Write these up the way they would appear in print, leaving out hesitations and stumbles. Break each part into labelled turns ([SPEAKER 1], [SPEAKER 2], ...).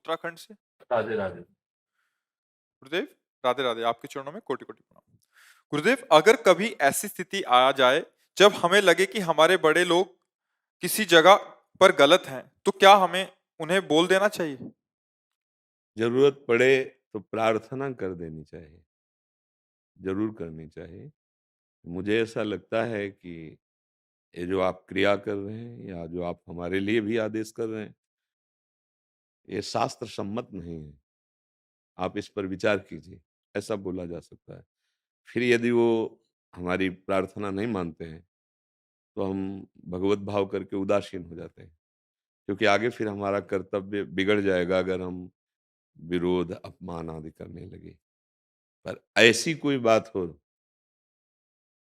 [SPEAKER 1] उत्तराखंड से।
[SPEAKER 2] राधे राधे।
[SPEAKER 1] गुरुदेव, राधे राधे। आपके चरणों में कोटि कोटि प्रणाम। गुरुदेव, अगर कभी ऐसी स्थिति आ जाए जब हमें लगे कि हमारे बड़े लोग किसी जगह पर गलत हैं, तो क्या हमें उन्हें बोल देना चाहिए?
[SPEAKER 2] जरूरत पड़े तो प्रार्थना कर देनी चाहिए, जरूर करनी चाहिए। मुझे ऐसा लगता है कि ये जो आप क्रिया कर रहे हैं या जो आप हमारे लिए भी आदेश कर रहे हैं, ये शास्त्र सम्मत नहीं है। आप इस पर विचार कीजिए, ऐसा बोला जा सकता है। फिर यदि वो हमारी प्रार्थना नहीं मानते हैं, तो हम भगवत भाव करके उदासीन हो जाते हैं, क्योंकि आगे फिर हमारा कर्तव्य बिगड़ जाएगा अगर हम विरोध, अपमान आदि करने लगे। पर ऐसी कोई बात हो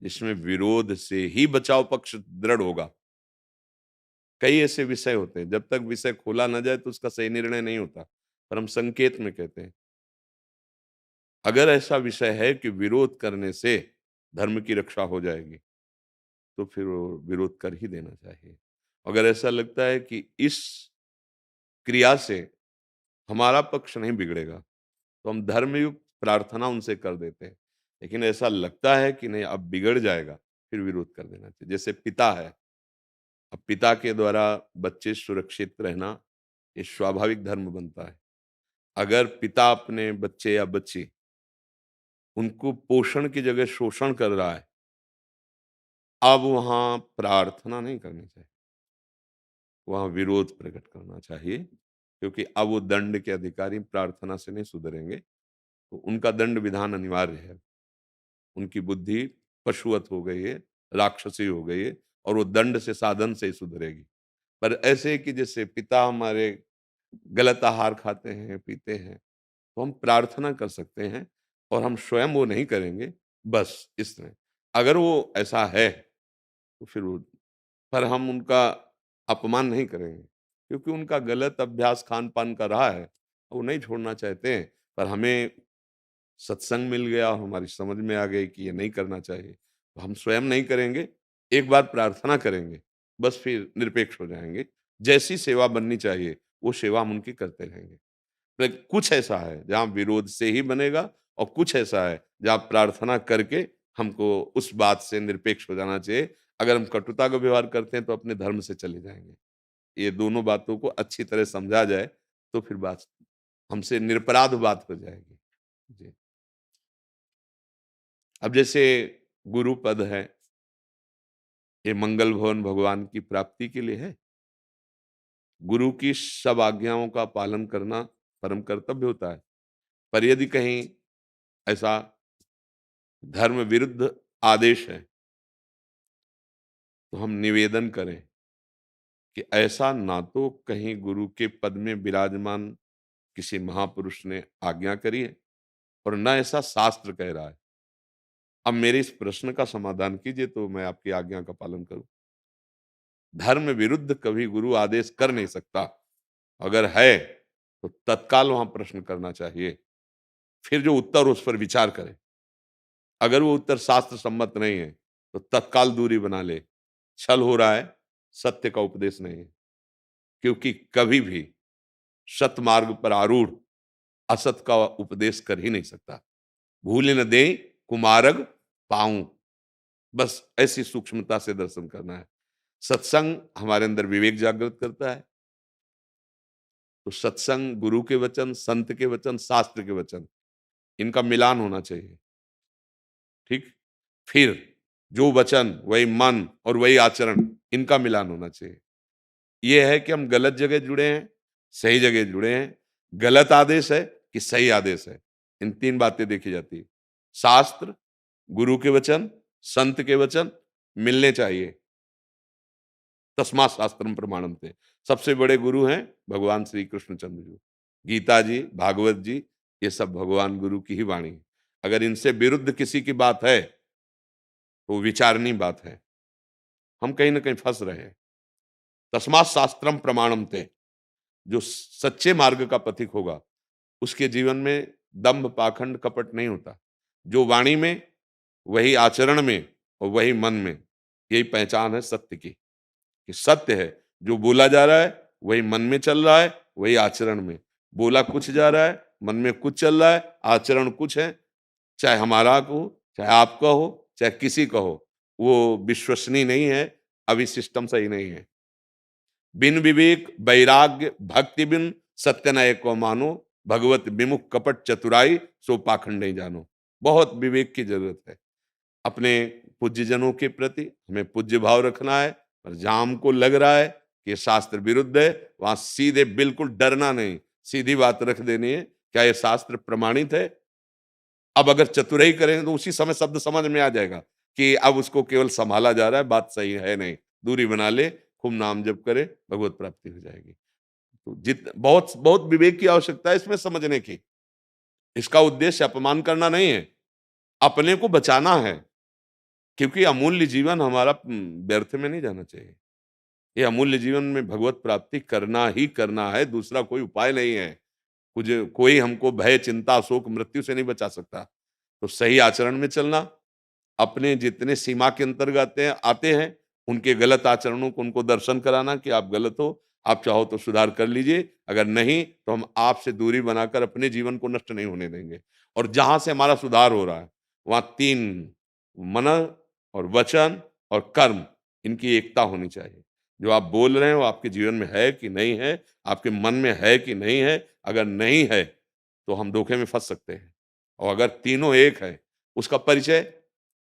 [SPEAKER 2] जिसमें विरोध से ही बचाव पक्ष दृढ़ होगा। कई ऐसे विषय होते हैं, जब तक विषय खोला ना जाए तो उसका सही निर्णय नहीं होता, पर हम संकेत में कहते हैं। अगर ऐसा विषय है कि विरोध करने से धर्म की रक्षा हो जाएगी, तो फिर वो विरोध कर ही देना चाहिए। अगर ऐसा लगता है कि इस क्रिया से हमारा पक्ष नहीं बिगड़ेगा, तो हम धर्मयुक्त प्रार्थना उनसे कर देते हैं। लेकिन ऐसा लगता है कि नहीं अब बिगड़ जाएगा, फिर विरोध कर देना चाहिए। जैसे पिता है, अब पिता के द्वारा बच्चे सुरक्षित रहना ये स्वाभाविक धर्म बनता है। अगर पिता अपने बच्चे या बच्ची उनको पोषण की जगह शोषण कर रहा है, अब वहां प्रार्थना नहीं करनी चाहिए, वहां विरोध प्रकट करना चाहिए, क्योंकि अब वो दंड के अधिकारी प्रार्थना से नहीं सुधरेंगे, तो उनका दंड विधान अनिवार्य है। उनकी बुद्धि पशुवत हो गई है, राक्षसी हो गई है, और वो दंड से, साधन से ही सुधरेगी। पर ऐसे कि जैसे पिता हमारे गलत आहार खाते हैं, पीते हैं, तो हम प्रार्थना कर सकते हैं, और हम स्वयं वो नहीं करेंगे, बस इस तरह। अगर वो ऐसा है, तो फिर वो, पर हम उनका अपमान नहीं करेंगे, क्योंकि उनका गलत अभ्यास खान-पान का रहा है, वो नहीं छोड़ना चाहते हैं, पर हमें सत्संग मिल गया और हमारी समझ में आ गई कि ये नहीं करना चाहिए, तो हम स्वयं नहीं करेंगे, एक बार प्रार्थना करेंगे, बस फिर निरपेक्ष हो जाएँगे। जैसी सेवा बननी चाहिए, वो सेवा हम उनकी करते रहेंगे। पर कुछ ऐसा है जहाँ विरोध से ही बनेगा, और कुछ ऐसा है जहाँ प्रार्थना करके हमको उस बात से निरपेक्ष हो जाना चाहिए। अगर हम कटुता का व्यवहार करते हैं तो अपने धर्म से चले जाएँगे। ये दोनों बातों को अच्छी तरह समझा जाए, तो फिर बात हमसे निरपराध बात हो जाएगी। जी। अब जैसे गुरु पद है, ये मंगल भवन भगवान की प्राप्ति के लिए है। गुरु की सब आज्ञाओं का पालन करना परम कर्तव्य होता है। पर यदि कहीं ऐसा धर्म विरुद्ध आदेश है, तो हम निवेदन करें कि ऐसा ना तो कहीं गुरु के पद में विराजमान किसी महापुरुष ने आज्ञा करी है, और न ऐसा शास्त्र कह रहा है। अब मेरे इस प्रश्न का समाधान कीजिए, तो मैं आपकी आज्ञा का पालन करूं। धर्म विरुद्ध कभी गुरु आदेश कर नहीं सकता। अगर है तो तत्काल वहां प्रश्न करना चाहिए, फिर जो उत्तर उस पर विचार करें। अगर वो उत्तर शास्त्र सम्मत नहीं है, तो तत्काल दूरी बना ले। छल हो रहा है, सत्य का उपदेश नहीं है। क्योंकि कभी भी सत मार्ग पर आरूढ़ असत का उपदेश कर ही नहीं सकता। भूल न दे कुमार्ग पाऊं, बस ऐसी सूक्ष्मता से दर्शन करना है। सत्संग हमारे अंदर विवेक जागृत करता है। तो सत्संग, गुरु के वचन, संत के वचन, शास्त्र के वचन, इनका मिलान होना चाहिए। ठीक, फिर जो वचन वही मन और वही आचरण, इनका मिलान होना चाहिए। ये है कि हम गलत जगह जुड़े हैं, सही जगह जुड़े हैं, गलत आदेश है कि सही आदेश है, इन तीन बातें देखी जाती है। शास्त्र, गुरु के वचन, संत के वचन मिलने चाहिए। तस्मात् शास्त्रम प्रमाणम थे। सबसे बड़े गुरु हैं भगवान श्री कृष्णचंद्र जी, गीता जी, भागवत जी, ये सब भगवान गुरु की ही वाणी है। अगर इनसे विरुद्ध किसी की बात है, तो विचारणीय बात है, हम कहीं ना कहीं फंस रहे हैं। तस्मात् शास्त्रम प्रमाणम थे। जो सच्चे मार्ग का पथिक होगा, उसके जीवन में दंभ, पाखंड, कपट नहीं होता। जो वाणी में, वही आचरण में, और वही मन में, यही पहचान है सत्य की, कि सत्य है जो बोला जा रहा है, वही मन में चल रहा है, वही आचरण में। बोला कुछ जा रहा है, मन में कुछ चल रहा है, आचरण कुछ है, चाहे हमारा हो, चाहे आपका हो, चाहे किसी का हो, वो विश्वसनीय नहीं है, अभी सिस्टम सही नहीं है। बिन विवेक वैराग्य भक्ति बिन सत्य न एको मानो, भगवत विमुख कपट चतुराई सो पाखंड नहीं जानो। बहुत विवेक की जरूरत है। अपने पूज्यजनों के प्रति हमें पूज्य भाव रखना है, पर जहां हमको लग रहा है कि ये शास्त्र विरुद्ध है, वहां सीधे बिल्कुल डरना नहीं, सीधी बात रख देनी है, क्या ये शास्त्र प्रमाणित है? अब अगर चतुराई करेंगे तो उसी समय शब्द समझ में आ जाएगा कि अब उसको केवल संभाला जा रहा है, बात सही है नहीं। दूरी बना ले, खूब नाम जप करे, भगवत प्राप्ति हो जाएगी। तो जित बहुत बहुत विवेक की आवश्यकता है इसमें समझने की। इसका उद्देश्य अपमान करना नहीं है, अपने को बचाना है, क्योंकि अमूल्य जीवन हमारा व्यर्थ में नहीं जाना चाहिए। ये अमूल्य जीवन में भगवत प्राप्ति करना ही करना है, दूसरा कोई उपाय नहीं है। कुछ कोई हमको भय, चिंता, शोक, मृत्यु से नहीं बचा सकता। तो सही आचरण में चलना, अपने जितने सीमा के अंतर्गत आते हैं, उनके गलत आचरणों को उनको दर्शन कराना कि आप गलत हो, आप चाहो तो सुधार कर लीजिए, अगर नहीं तो हम आपसे दूरी बनाकर अपने जीवन को नष्ट नहीं होने देंगे। और जहाँ से हमारा सुधार हो रहा है, वहाँ 3 मन और वचन और कर्म, इनकी एकता होनी चाहिए। जो आप बोल रहे हैं वो आपके जीवन में है कि नहीं है, आपके मन में है कि नहीं है? अगर नहीं है, तो हम धोखे में फँस सकते हैं। और अगर तीनों एक है, उसका परिचय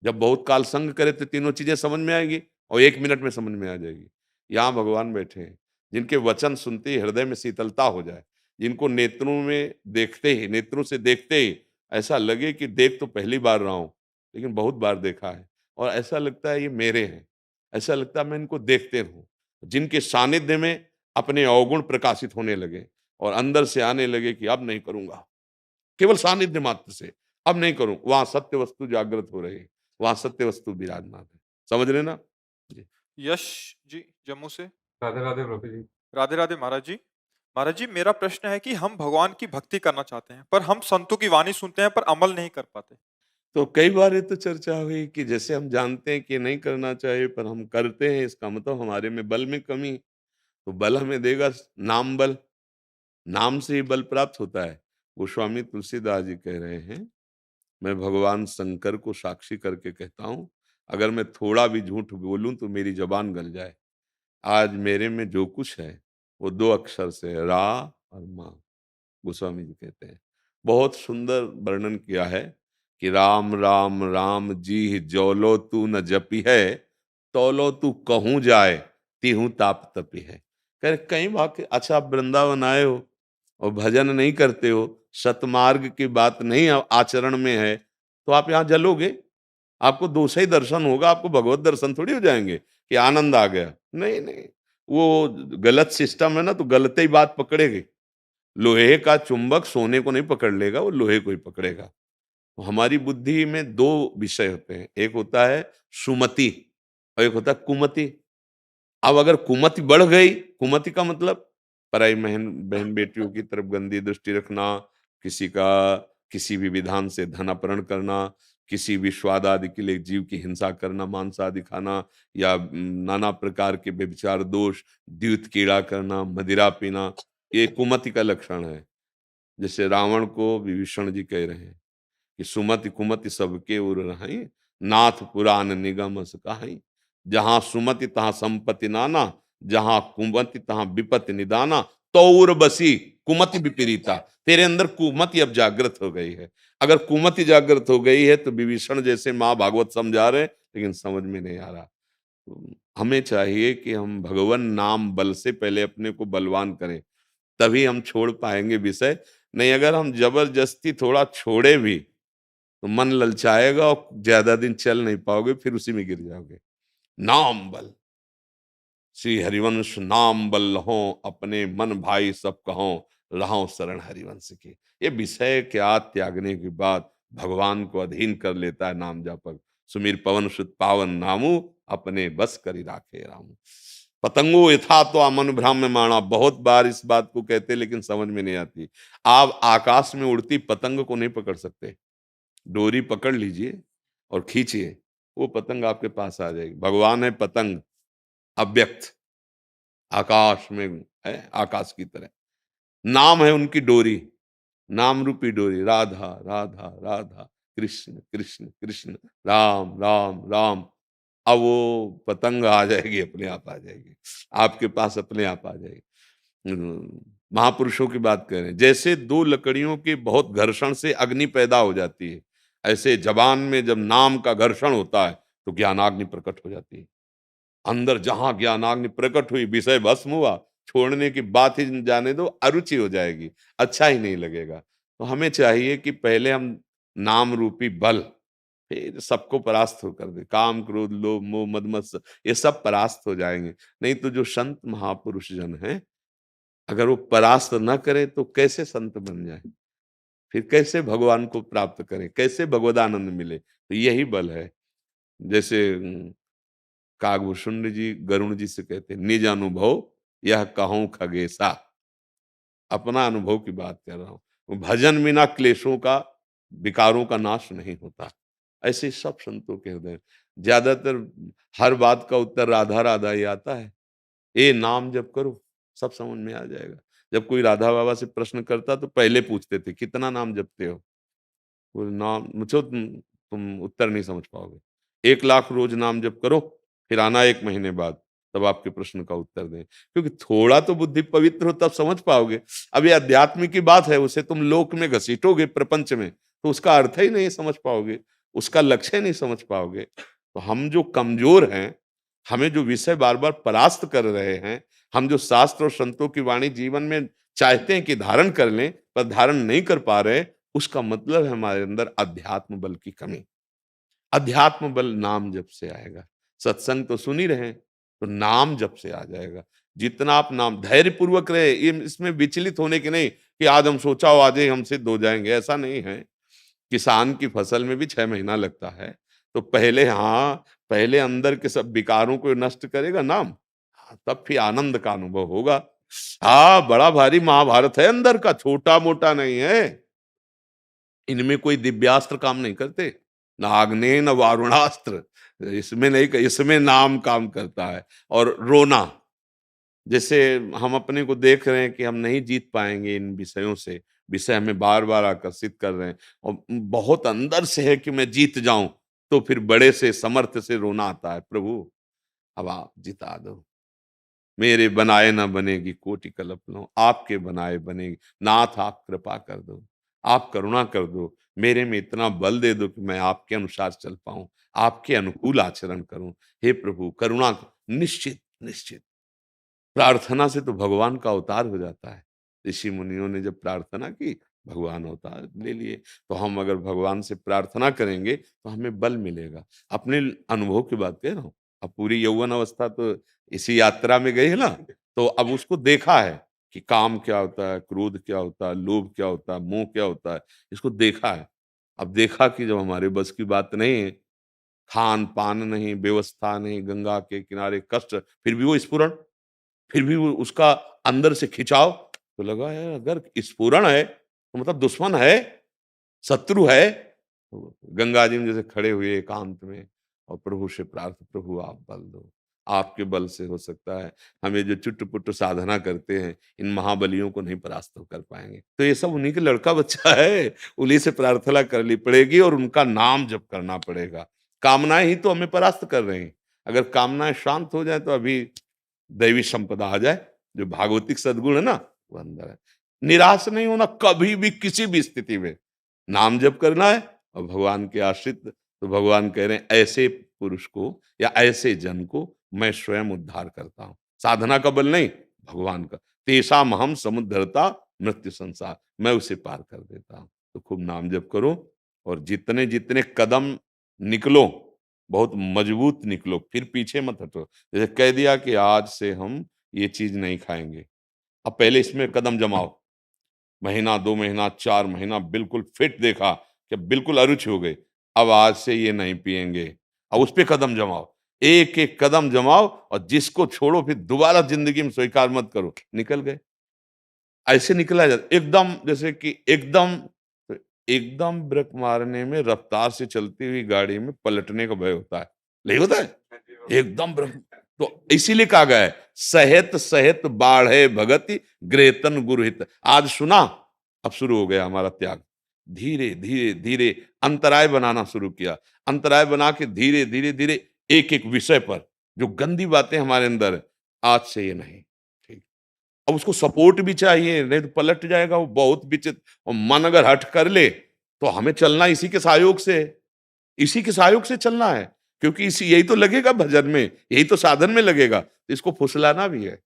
[SPEAKER 2] जब बहुत काल संग करे तो तीनों चीजें समझ में आएगी और 1 मिनट में समझ में आ जाएगी। यहाँ भगवान बैठे हैं, जिनके वचन सुनते ही हृदय में शीतलता हो जाए, जिनको नेत्रों से देखते ही ऐसा लगे कि देख तो पहली बार रहा हूँ, लेकिन बहुत बार देखा है और ऐसा लगता है ये मेरे हैं, ऐसा लगता है मैं इनको देखते रहूँ। जिनके सानिध्य में अपने अवगुण प्रकाशित होने लगे और अंदर से आने लगे कि अब नहीं करूँगा। केवल सानिध्य मात्र से, अब नहीं करूँ, वहाँ सत्य वस्तु जागृत हो रही है, वहाँ सत्य वस्तु विराजमान है। समझ रहे ना? जी।
[SPEAKER 1] यश जी जम्मू से।
[SPEAKER 3] राधे राधे प्रभु जी।
[SPEAKER 1] राधे राधे महाराज जी। महाराज जी, मेरा प्रश्न है कि हम भगवान की भक्ति करना चाहते हैं, पर हम संतों की वाणी सुनते हैं पर अमल नहीं कर पाते।
[SPEAKER 2] तो कई बार ये तो चर्चा हुई कि जैसे हम जानते हैं कि नहीं करना चाहिए पर हम करते हैं, इसका मतलब हमारे में बल में कमी। तो बल हमें देगा नाम बल, नाम से ही बल प्राप्त होता है। गोस्वामी तुलसीदास जी कह रहे हैं, मैं भगवान शंकर को साक्षी करके कहता हूँ, अगर मैं थोड़ा भी झूठ बोलूँ तो मेरी ज़बान गल जाए। आज मेरे में जो कुछ है, वो 2 अक्षर से है, रा और मा। गोस्वामी जी कहते हैं। बहुत सुंदर वर्णन किया है कि राम राम राम जी जौलो तू न जपी है, तौलो तू कहूँ जाए तिहु ताप तपी है। कह रहे कई वाक्य, अच्छा आप वृंदावन आए हो और भजन नहीं करते हो, सतमार्ग की बात नहीं आचरण में है, तो आप यहाँ जलोगे, आपको दूसरा ही दर्शन होगा, आपको भगवत दर्शन थोड़ी हो जाएंगे कि आनंद आ गया। नहीं नहीं, वो गलत सिस्टम है ना, तो गलत ही बात पकड़ेगी। लोहे का चुंबक सोने को नहीं पकड़ लेगा, वो लोहे को ही पकड़ेगा। तो हमारी बुद्धि में 2 विषय होते हैं, एक होता है सुमति और एक होता है कुमति। अब अगर कुमति बढ़ गई, कुमति का मतलब पराई बहन बेटियों की तरफ गंदी दृष्टि रखना, किसी का किसी भी विधान से धन अपहरण करना, किसी भी स्वाद आदि के लिए जीव की हिंसा करना, मांस आदि खाना या नाना प्रकार के व्यभिचार दोष, द्यूत कीड़ा करना, मदिरा पीना, ये कुमति का लक्षण है। जैसे रावण को विभीषण जी कह रहे हैं कि सुमति कुमति सबके उर रहाई, नाथ पुराण निगम अस कहाई। जहां सुमति तहां संपत्ति नाना, जहां कुमति तहां विपत्ति निदाना, तो उर बसी कुमति विपरीता। तेरे अंदर कुमति अब जागृत हो गई है। अगर कुमति जागृत हो गई है तो विभीषण जैसे माँ भागवत समझा रहे हैं, लेकिन समझ में नहीं आ रहा। तो हमें चाहिए कि हम भगवान नाम बल से पहले अपने को बलवान करें, तभी हम छोड़ पाएंगे विषय। नहीं, अगर हम जबरदस्ती थोड़ा छोड़े भी तो मन ललचाएगा और ज्यादा दिन चल नहीं पाओगे, फिर उसी में गिर जाओगे। नाम बल, श्री हरिवंश नाम बल लहो, अपने मन भाई सब कहो, रहो शरण हरिवंश की। ये विषय क्या त्यागने के बाद भगवान को अधीन कर लेता है नाम जापक। सुमीर पवन सुत पावन नामू, अपने बस करी राखे रामू। पतंगो यथा तो मन भ्राम्य माणा, बहुत बार इस बात को कहते लेकिन समझ में नहीं आती। आप आकाश में उड़ती पतंग को नहीं पकड़ सकते, डोरी पकड़ लीजिए और खींचिए, वो पतंग आपके पास आ जाएगी। भगवान है पतंग, अव्यक्त, आकाश में है, आकाश की तरह। नाम है उनकी डोरी, नाम रूपी डोरी, राधा राधा राधा, कृष्ण कृष्ण कृष्ण, राम राम राम। अब वो पतंग आ जाएगी, अपने आप आ जाएगी, आपके पास अपने आप आ जाएगी। महापुरुषों की बात कर रहे हैं, जैसे दो लकड़ियों के बहुत घर्षण से अग्नि पैदा हो जाती है, ऐसे जबान में जब नाम का घर्षण होता है तो ज्ञानाग्नि प्रकट हो जाती है। अंदर जहां ज्ञानाग्नि प्रकट हुई, विषय भस्म हुआ, छोड़ने की बात ही जाने दो, अरुचि हो जाएगी, अच्छा ही नहीं लगेगा। तो हमें चाहिए कि पहले हम नाम रूपी बल, फिर सबको परास्त होकर दे, काम क्रोध लोभ मोह मद मत्सर, ये सब परास्त हो जाएंगे। नहीं तो जो संत महापुरुष जन हैं, अगर वो परास्त न करे तो कैसे संत बन जाए, फिर कैसे भगवान को प्राप्त करें, कैसे भगवदानंद मिले। तो यही बल है। जैसे कागभूषुंड जी गरुण जी से कहते हैं, निज अनुभव यह कहूं खगेशा, अपना अनुभव की बात कर रहा हूं। भजन बिना क्लेशों का, विकारों का नाश नहीं होता। ऐसे सब संतों के हृदय, ज्यादातर हर बात का उत्तर राधा राधा ही आता है। ए नाम जप करो, सब समझ में आ जाएगा। जब कोई राधा बाबा से प्रश्न करता तो पहले पूछते थे कितना नाम जपते हो, वो नाम मुझे तुम उत्तर नहीं समझ पाओगे। 1 लाख रोज नाम जप करो, फिर आना 1 महीने बाद, तब आपके प्रश्न का उत्तर दें। क्योंकि थोड़ा तो बुद्धि पवित्र हो तब समझ पाओगे। अब ये अध्यात्म की बात है, उसे तुम लोक में घसीटोगे प्रपंच में, तो उसका अर्थ ही नहीं समझ पाओगे, उसका लक्ष्य नहीं समझ पाओगे। तो हम जो कमजोर हैं, हमें जो विषय बार बार परास्त कर रहे हैं, हम जो शास्त्र और संतों की वाणी जीवन में चाहते हैं कि धारण कर लें, पर धारण नहीं कर पा रहे, उसका मतलब है हमारे अंदर अध्यात्म बल की कमी। अध्यात्म बल नाम जप से आएगा। सत्संग तो सुन ही रहे हैं, तो नाम जप से आ जाएगा। जितना आप नाम धैर्य पूर्वक रहे, ये इसमें विचलित होने की नहीं कि आज हम सोचा हो आज ही हम सिद्ध हो जाएंगे, ऐसा नहीं है। किसान की फसल में भी 6 महीना लगता है। तो पहले, हाँ, पहले अंदर के सब विकारों को नष्ट करेगा नाम, हाँ, तब फिर आनंद का अनुभव होगा। हाँ, बड़ा भारी महाभारत है अंदर का, छोटा मोटा नहीं है। इनमें कोई दिव्यास्त्र काम नहीं करते, न आग्नेय न वारुणास्त्र, इसमें नहीं, इसमें नाम काम करता है। और रोना, जैसे हम अपने को देख रहे हैं कि हम नहीं जीत पाएंगे इन विषयों से, विषय हमें बार बार आकर्षित कर रहे हैं, और बहुत अंदर से है कि मैं जीत जाऊं, तो फिर बड़े से समर्थ से रोना आता है, प्रभु अब आप जिता दो, मेरे बनाए ना बनेगी कोटि कल्पना, आपके बनाए बनेगी, नाथ आप कृपा कर दो, आप करुणा कर दो, मेरे में इतना बल दे दो कि मैं आपके अनुसार चल पाऊं, आपके अनुकूल आचरण करूं। हे प्रभु करुणा निश्चित निश्चित। प्रार्थना से तो भगवान का अवतार हो जाता है। ऋषि मुनियों ने जब प्रार्थना की, भगवान अवतार ले लिए। तो हम अगर भगवान से प्रार्थना करेंगे तो हमें बल मिलेगा। अपने अनुभव की बात कह रहा हूँ। अब पूरी यौवन अवस्था तो इसी यात्रा में गई है ना, तो अब उसको देखा है कि काम क्या होता है, क्रोध क्या होता है, लोभ क्या होता है, मोह क्या होता है, इसको देखा है। अब देखा कि जब हमारे बस की बात नहीं है, खान पान नहीं, व्यवस्था नहीं, गंगा के किनारे कष्ट, फिर भी वो स्फुरण, फिर भी वो उसका अंदर से खिंचाव, तो लगा यार अगर स्फुरण है तो मतलब दुश्मन है, शत्रु है। तो गंगा जी में जैसे खड़े हुए एकांत में और प्रभु से प्रार्थना, प्रभु आप बल दो, आपके बल से हो सकता है। हमें जो चुट-पुट साधना करते हैं, इन महाबलियों को नहीं परास्त कर पाएंगे। तो ये सब उन्हीं के लड़का बच्चा है, उन्हीं से प्रार्थना करनी पड़ेगी और उनका नाम जप करना पड़ेगा। कामनाएं ही तो हमें परास्त कर रही हैं। अगर कामनाएं शांत हो जाए तो अभी दैवी संपदा आ जाए, जो भागवतिक सद्गुण है ना, वो अंदर है। निराश नहीं होना कभी भी, किसी भी स्थिति में। नाम जप करना है और भगवान के आश्रित, तो भगवान कह रहे हैं ऐसे पुरुष को या ऐसे जन को मैं स्वयं उद्धार करता हूं। साधना का बल नहीं, भगवान का। तेषाम हम समुद्धरता मृत्यु संसार, मैं उसे पार कर देता हूं। तो खूब नाम जप करो और जितने जितने कदम निकलो, बहुत मजबूत निकलो, फिर पीछे मत हटो। जैसे कह दिया कि आज से हम ये चीज नहीं खाएंगे, अब पहले इसमें कदम जमाओ। महीना 2 महीना 4 महीना बिल्कुल फिट देखा कि बिल्कुल अरुचि हो गई, अब आज से ये नहीं पिएंगे, अब उस पे कदम जमाओ। एक एक कदम जमाओ और जिसको छोड़ो फिर दोबारा जिंदगी में स्वीकार मत करो, निकल गए। ऐसे निकला जाता एकदम, जैसे कि एकदम, एकदम ब्रेक मारने में रफ्तार से चलती हुई गाड़ी में पलटने का भय होता है, नहीं होता है? एकदम ब्रेक, तो इसीलिए कहा गया है, सहित सहित बाढ़े भगति ग्रेतन गुरुहित। आज सुना, अब शुरू हो गया हमारा त्याग। धीरे धीरे धीरे अंतराय बनाना शुरू किया, अंतराय बना के धीरे धीरे धीरे एक एक विषय पर जो गंदी बातें हमारे अंदर है, आज से ये नहीं, ठीक। अब उसको सपोर्ट भी चाहिए, नहीं तो पलट जाएगा वो, बहुत विचित्र। और मन अगर हट कर ले तो हमें चलना इसी के सहयोग से है, इसी के सहयोग से चलना है, क्योंकि इसी यही तो लगेगा भजन में, यही तो साधन में लगेगा। तो इसको फुसलाना भी है,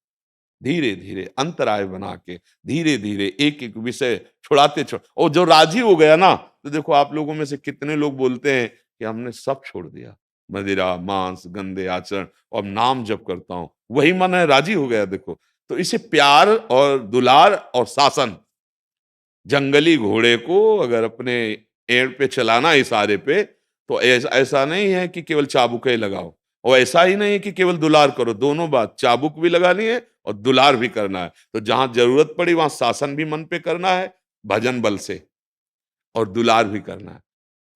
[SPEAKER 2] धीरे धीरे अंतराय बना के धीरे धीरे एक एक विषय छुड़ाते छोड़। और जो राजी हो गया ना, तो देखो आप लोगों में से कितने लोग बोलते हैं कि हमने सब छोड़ दिया, मदिरा मांस गंदे आचरण, और नाम जप करता हूं, वही मन है, राजी हो गया। देखो, तो इसे प्यार और दुलार और शासन, जंगली घोड़े को अगर अपने एड़ पे चलाना इशारे पे, तो ऐसा ऐसा नहीं है कि केवल चाबुक ही लगाओ, और ऐसा ही नहीं कि केवल दुलार करो, दोनों बात, चाबुक भी लगानी है और दुलार भी करना है। तो जहां जरूरत पड़ी वहां शासन भी मन पे करना है भजन बल से, और दुलार भी करना है।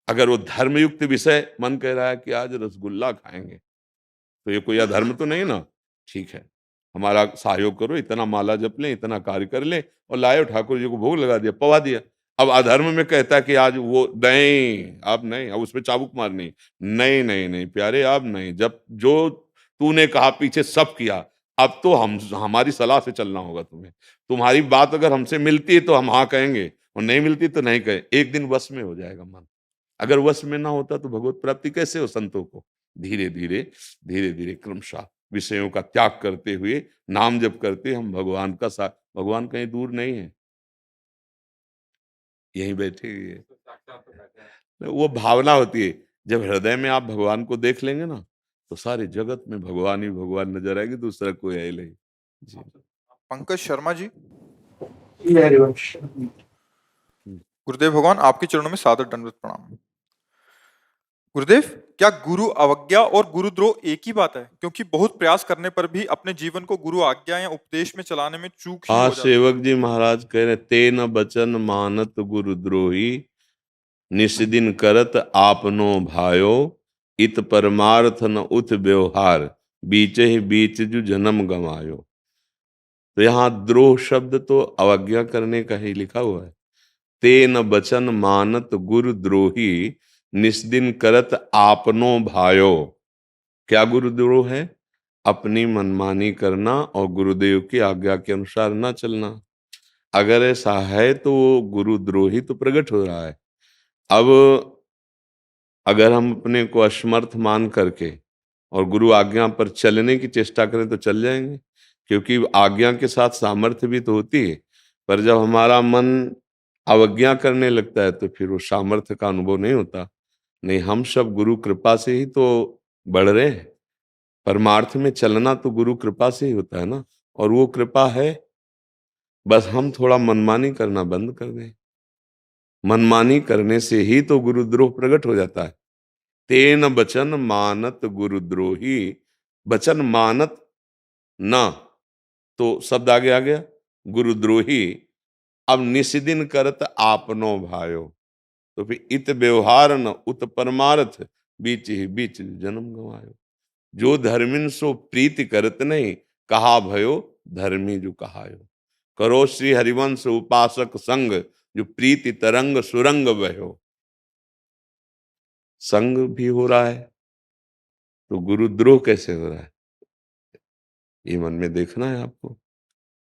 [SPEAKER 2] अगर वो धर्मयुक्त विषय मन कह रहा है कि आज रसगुल्ला खाएंगे, तो ये कोई अधर्म तो नहीं ना, ठीक है, हमारा सहयोग करो, इतना माला जप लें, इतना कार्य कर लें, और लाए ठाकुर जी को भोग लगा दिया, पवा दिया। अब अधर्म में कहता है कि आज वो नहीं, अब नहीं, अब उसमें चाबुक मारनी, नहीं नहीं नहीं प्यारे, अब नहीं, जब जो तूने कहा पीछे सब किया, अब तो हम हमारी सलाह से चलना होगा तुम्हें। तुम्हारी बात अगर हमसे मिलती है तो हम हाँ कहेंगे, और नहीं मिलती तो नहीं कहें। एक दिन वश में हो जाएगा मन। अगर वश में ना होता तो भगवत प्राप्ति कैसे हो संतों को? धीरे धीरे धीरे धीरे क्रमशः विषयों का त्याग करते हुए नाम जप करते हम भगवान का साथ, भगवान कहीं दूर नहीं है, यहीं बैठे हुए हैं। वो भावना होती है, जब हृदय में आप भगवान को देख लेंगे ना, तो सारे जगत में भगवान ही भगवान नजर आएगी, दूसरा कोई है ही नहीं। जी।
[SPEAKER 1] पंकज शर्मा जी,
[SPEAKER 3] ये हरिवंश।
[SPEAKER 1] गुरुदेव भगवान आपके चरणों में सादर दंडवत प्रणाम। गुरुदेव, क्या गुरु अवज्ञा और गुरुद्रोह एक ही बात है? क्योंकि बहुत प्रयास करने पर भी अपने जीवन को गुरु आज्ञा या उपदेश में चलाने में चूक ही हो
[SPEAKER 2] आज
[SPEAKER 1] जाती है।
[SPEAKER 2] सेवक जी महाराज कह रहे, तेन बचन मानत गुरुद्रोही, निस्दिन करत आपनो भायो, इत परमार्थ न उत व्यवहार, बीच ही बीच जो जन्म गमायो। तो यहाँ द्रोह शब्द तो अवज्ञा करने का ही लिखा हुआ है। तेन बचन मानत गुरुद्रोही, निस्दिन करत आपनो भायो। क्या गुरुद्रोह है? अपनी मनमानी करना और गुरुदेव की आज्ञा के अनुसार ना चलना। अगर ऐसा है तो गुरुद्रोही तो प्रकट हो रहा है। अब अगर हम अपने को असमर्थ मान करके और गुरु आज्ञा पर चलने की चेष्टा करें तो चल जाएंगे, क्योंकि आज्ञा के साथ सामर्थ्य भी तो होती है। पर जब हमारा मन अवज्ञा करने लगता है तो फिर वो सामर्थ्य का अनुभव नहीं होता। नहीं, हम सब गुरु कृपा से ही तो बढ़ रहे हैं। परमार्थ में चलना तो गुरु कृपा से ही होता है ना, और वो कृपा है, बस हम थोड़ा मनमानी करना बंद कर दें। मनमानी करने से ही तो गुरुद्रोह प्रकट हो जाता है। तेन बचन मानत गुरुद्रोही, बचन मानत न, तो शब्द आगे आ गया गुरुद्रोही। अब निस्दिन करत आपनो भायो, तो फिर इत व्यवहार न उत परमार्थ, बीच ही बीच जन्म गवायो। जो धर्मिन सो प्रीति करत नहीं, कहा भयो धर्मी जो कहायो। करो श्री हरिवंश उपासक संग, जो प्रीति तरंग सुरंग बहो। संग भी हो रहा है तो गुरुद्रोह कैसे हो रहा है, ये मन में देखना है आपको।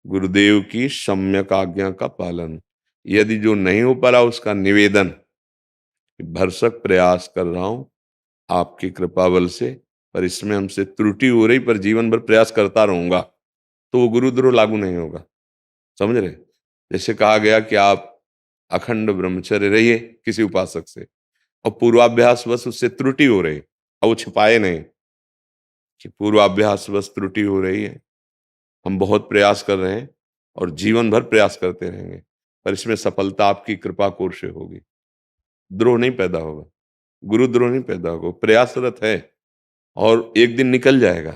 [SPEAKER 2] गुरुदेव की सम्यक आज्ञा का पालन, यदि जो नहीं हो पा रहा उसका निवेदन कि भरसक प्रयास कर रहा हूं आपकी कृपा बल से, पर इसमें हमसे त्रुटि हो रही, पर जीवन भर प्रयास करता रहूंगा, तो वो गुरुद्रोह लागू नहीं होगा। समझ रहे? जैसे कहा गया कि आप अखंड ब्रह्मचर्य रहिए किसी उपासक से, और पूर्वाभ्यास बस उससे त्रुटि हो रही, और वो छिपाए नहीं कि पूर्वाभ्यास बस त्रुटि हो रही है, हम बहुत प्रयास कर रहे हैं और जीवन भर प्रयास करते रहेंगे, पर इसमें सफलता आपकी कृपा कोर से होगी। द्रोह नहीं पैदा होगा, गुरुद्रोह नहीं पैदा होगा, प्रयासरत है और एक दिन निकल जाएगा।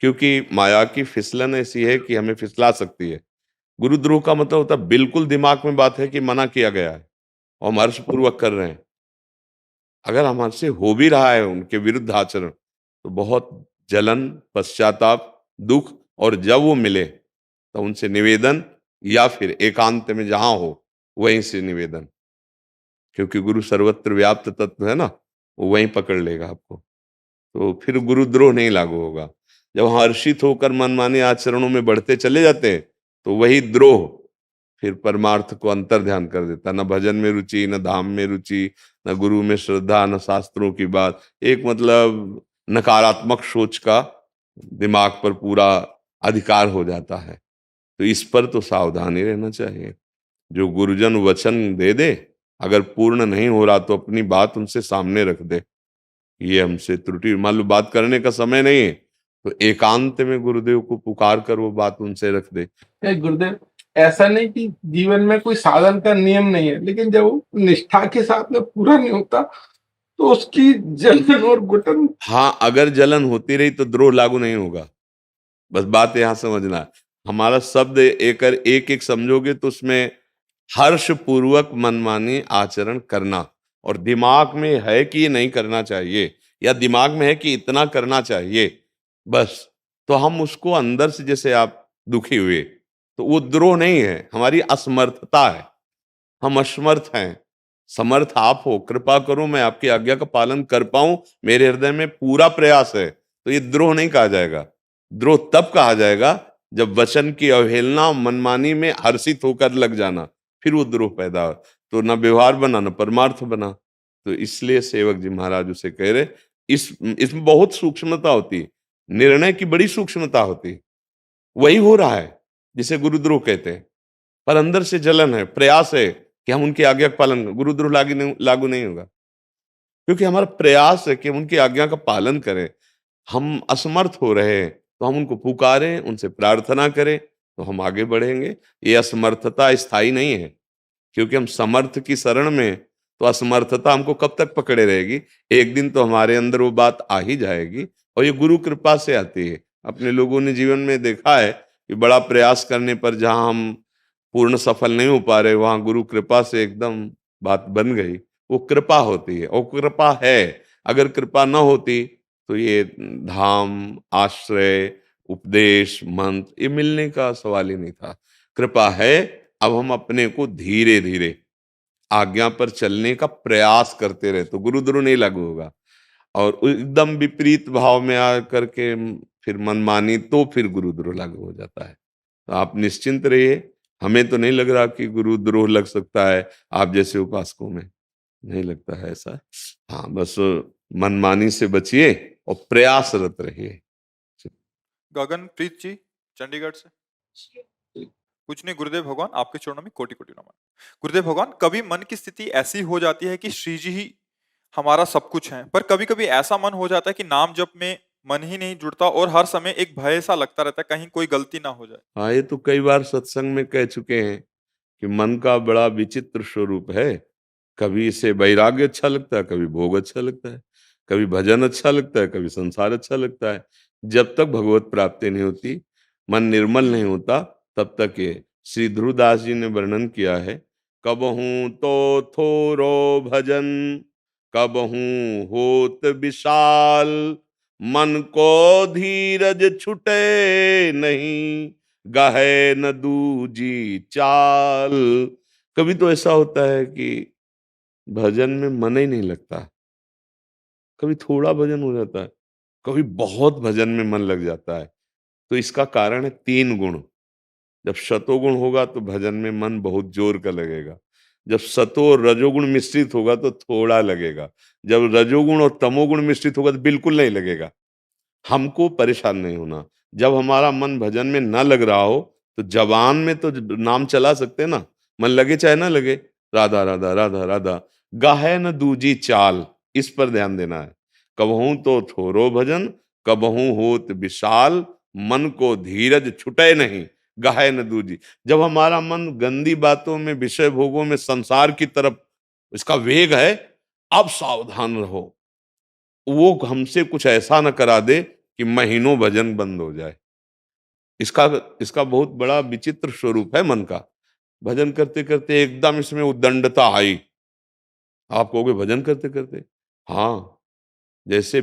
[SPEAKER 2] क्योंकि माया की फिसलन ऐसी है कि हमें फिसला सकती है। गुरुद्रोह का मतलब होता है बिल्कुल दिमाग में बात है कि मना किया गया है और हम हर्षपूर्वक कर रहे हैं। अगर हमसे हो भी रहा है उनके विरुद्ध आचरण, तो बहुत जलन, पश्चाताप, दुख, और जब वो मिले तो उनसे निवेदन, या फिर एकांत में जहां हो वहीं से निवेदन, क्योंकि गुरु सर्वत्र व्याप्त तत्व है ना, वो वहीं पकड़ लेगा आपको। तो फिर गुरुद्रोह नहीं लागू होगा। जब हम हर्षित होकर मनमाने आचरणों में बढ़ते चले जाते हैं तो वही द्रोह फिर परमार्थ को अंतर ध्यान कर देता। न भजन में रुचि, न धाम में रुचि, न गुरु में श्रद्धा, न शास्त्रों की बात, एक मतलब नकारात्मक सोच का दिमाग पर पूरा अधिकार हो जाता है। तो इस पर तो सावधानी रहना चाहिए। जो गुरुजन वचन दे दे, अगर पूर्ण नहीं हो रहा तो अपनी बात उनसे सामने रख दे, ये हमसे त्रुटि, मान लो बात करने का समय नहीं है तो एकांत में गुरुदेव को पुकार कर वो बात उनसे रख दे।
[SPEAKER 3] गुरुदेव, ऐसा नहीं कि जीवन में कोई साधन का नियम नहीं है, लेकिन जब वो निष्ठा के साथ में पूरा नहीं होता तो उसकी जलन और घुटन।
[SPEAKER 2] हाँ, अगर जलन होती रही तो द्रोह लागू नहीं होगा। बस बात यहां समझना है। हमारा शब्द एक एक समझोगे तो उसमें हर्ष पूर्वक मनमानी आचरण करना, और दिमाग में है कि ये नहीं करना चाहिए, या दिमाग में है कि इतना करना चाहिए, बस, तो हम उसको अंदर से, जैसे आप दुखी हुए तो वो द्रोह नहीं है, हमारी असमर्थता है। हम असमर्थ हैं, समर्थ आप हो, कृपा करो मैं आपकी आज्ञा का पालन कर पाऊं, मेरे हृदय में पूरा प्रयास है, तो ये द्रोह नहीं कहा जाएगा। द्रोह तब कहा जाएगा जब वचन की अवहेलना, मनमानी में हर्षित होकर लग जाना, फिर वो द्रोह पैदा हो। तो न व्यवहार बना, न परमार्थ बना। तो इसलिए सेवक जी महाराज उसे कह रहे, इसमें बहुत सूक्ष्मता होती है, निर्णय की बड़ी सूक्ष्मता होती है। वही हो रहा है जिसे गुरुद्रोह कहते हैं, पर अंदर से जलन है, प्रयास है कि हम उनकी आज्ञा का पालन करें। गुरुद्रोह लागू नहीं होगा, क्योंकि हमारा प्रयास है कि हम उनकी आज्ञा का पालन करें। हम असमर्थ हो रहे हैं तो हम उनको पुकारें, उनसे प्रार्थना करें, तो हम आगे बढ़ेंगे। ये असमर्थता स्थायी नहीं है, क्योंकि हम समर्थ की शरण में, तो असमर्थता हमको कब तक पकड़े रहेगी? एक दिन तो हमारे अंदर वो बात आ ही जाएगी, और ये गुरु कृपा से आती है। अपने लोगों ने जीवन में देखा है कि बड़ा प्रयास करने पर जहां हम पूर्ण सफल नहीं हो पा रहे, वहां गुरु कृपा से एकदम बात बन गई। वो कृपा होती है, और कृपा है। अगर कृपा न होती तो ये धाम, आश्रय, उपदेश, मंत्र, ये मिलने का सवाल ही नहीं था। कृपा है, अब हम अपने को धीरे धीरे आज्ञा पर चलने का प्रयास करते रहे तो गुरुद्रोह नहीं लागू होगा। और एकदम विपरीत भाव में आकर के फिर मनमानी, तो फिर गुरुद्रोह लागू हो जाता है। तो आप निश्चिंत रहिए, हमें तो नहीं लग रहा कि गुरुद्रोह लग सकता है आप जैसे उपासकों में, नहीं लगता है ऐसा। हाँ, बस मनमानी से बचिए और प्रयासरत रहिए।
[SPEAKER 1] गगनप्रीत जी, चंडीगढ़ से। कुछ नहीं गुरुदेव भगवान, आपके चरणों में कोटि कोटि नमन। गुरुदेव भगवान, कभी मन की स्थिति ऐसी हो जाती है कि श्री जी ही हमारा सब कुछ है, पर कभी कभी ऐसा मन हो जाता है कि नाम जप में मन ही नहीं जुड़ता और हर समय एक भय सा लगता रहता है कहीं कोई गलती ना हो जाए।
[SPEAKER 2] हाँ, ये तो कई बार सत्संग में कह चुके हैं कि मन का बड़ा विचित्र स्वरूप है। कभी इसे वैराग्य अच्छा लगता है, कभी भोग अच्छा लगता है, कभी भजन अच्छा लगता है, कभी संसार अच्छा लगता है। जब तक भगवत प्राप्ति नहीं होती, मन निर्मल नहीं होता, तब तक ये श्री ध्रुवदास जी ने वर्णन किया है। कबहू तो थोरो भजन, कबहू होत विशाल, मन को धीरज छुटे नहीं, गाहे न दूजी चाल। कभी तो ऐसा होता है कि भजन में मन ही नहीं लगता, कभी थोड़ा भजन हो जाता है, कभी बहुत भजन में मन लग जाता है। तो इसका कारण है 3 गुण। जब सतोगुण होगा तो भजन में मन बहुत जोर का लगेगा, जब सतो और रजोगुण मिश्रित होगा तो थोड़ा लगेगा, जब रजोगुण और तमोगुण मिश्रित होगा तो बिल्कुल नहीं लगेगा। हमको परेशान नहीं होना। जब हमारा मन भजन में ना लग रहा हो तो जबान में तो नाम चला सकते हैं ना, मन लगे चाहे ना लगे, राधा राधा राधा राधा, गाहे न दूजी चाल, इस पर ध्यान देना है। कबहू तो थोरो भजन, कबहू होत विशाल, मन को धीरज छुटे नहीं, गाहे न दूजी। जब हमारा मन गंदी बातों में, विषय भोगों में, संसार की तरफ इसका वेग है, अब सावधान रहो, वो हमसे कुछ ऐसा न करा दे कि महीनों भजन बंद हो जाए। इसका इसका बहुत बड़ा विचित्र स्वरूप है मन का। भजन करते करते एकदम इसमें उद्दंडता आई, आप कहोगे भजन करते करते? हाँ, जैसे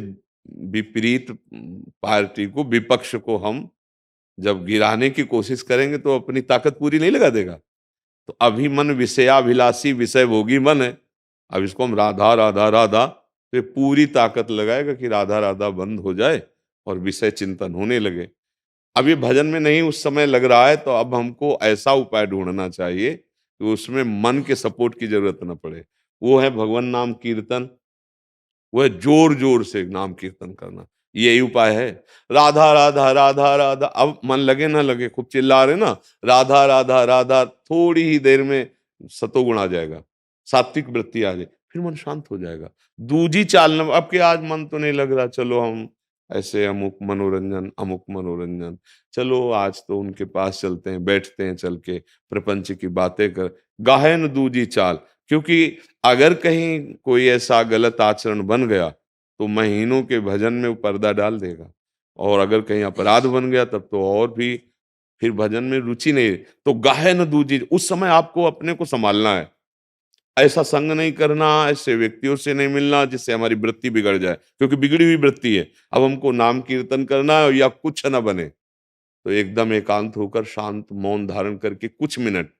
[SPEAKER 2] विपरीत पार्टी को, विपक्ष को हम जब गिराने की कोशिश करेंगे तो अपनी ताकत पूरी नहीं लगा देगा। तो अभी मन विषयाभिलाषी विषय भोगी मन है। अब इसको हम राधा राधा राधा, तो ये पूरी ताकत लगाएगा कि राधा राधा बंद हो जाए और विषय चिंतन होने लगे। अब ये भजन में नहीं उस समय लग रहा है, तो अब हमको ऐसा उपाय ढूंढना चाहिए कि उसमें मन के सपोर्ट की जरूरत न पड़े। वो है भगवान नाम कीर्तन, वो है जोर जोर से नाम कीर्तन करना, यही उपाय है। राधा राधा राधा राधा, अब मन लगे ना लगे, खूब चिल्ला रहे ना, राधा राधा राधा, थोड़ी ही देर में सतोगुण आ जाएगा, सात्विक वृत्ति आ जाए, फिर मन शांत हो जाएगा। दूजी चाल न, अब के आज मन तो नहीं लग रहा, चलो हम ऐसे अमुक मनोरंजन, चलो आज तो उनके पास चलते हैं, बैठते हैं चल के, प्रपंच की बातें कर, गाहे न दूजी चाल। क्योंकि अगर कहीं कोई ऐसा गलत आचरण बन गया तो महीनों के भजन में वो पर्दा डाल देगा, और अगर कहीं अपराध बन गया तब तो और भी फिर भजन में रुचि नहीं। तो गाहे न दूजी, उस समय आपको अपने को संभालना है, ऐसा संग नहीं करना, ऐसे व्यक्तियों से नहीं मिलना जिससे हमारी वृत्ति बिगड़ जाए, क्योंकि बिगड़ी हुई वृत्ति है। अब हमको नाम कीर्तन करना है या कुछ न बने, तो एकदम एकांत होकर शांत मौन धारण करके कुछ मिनट,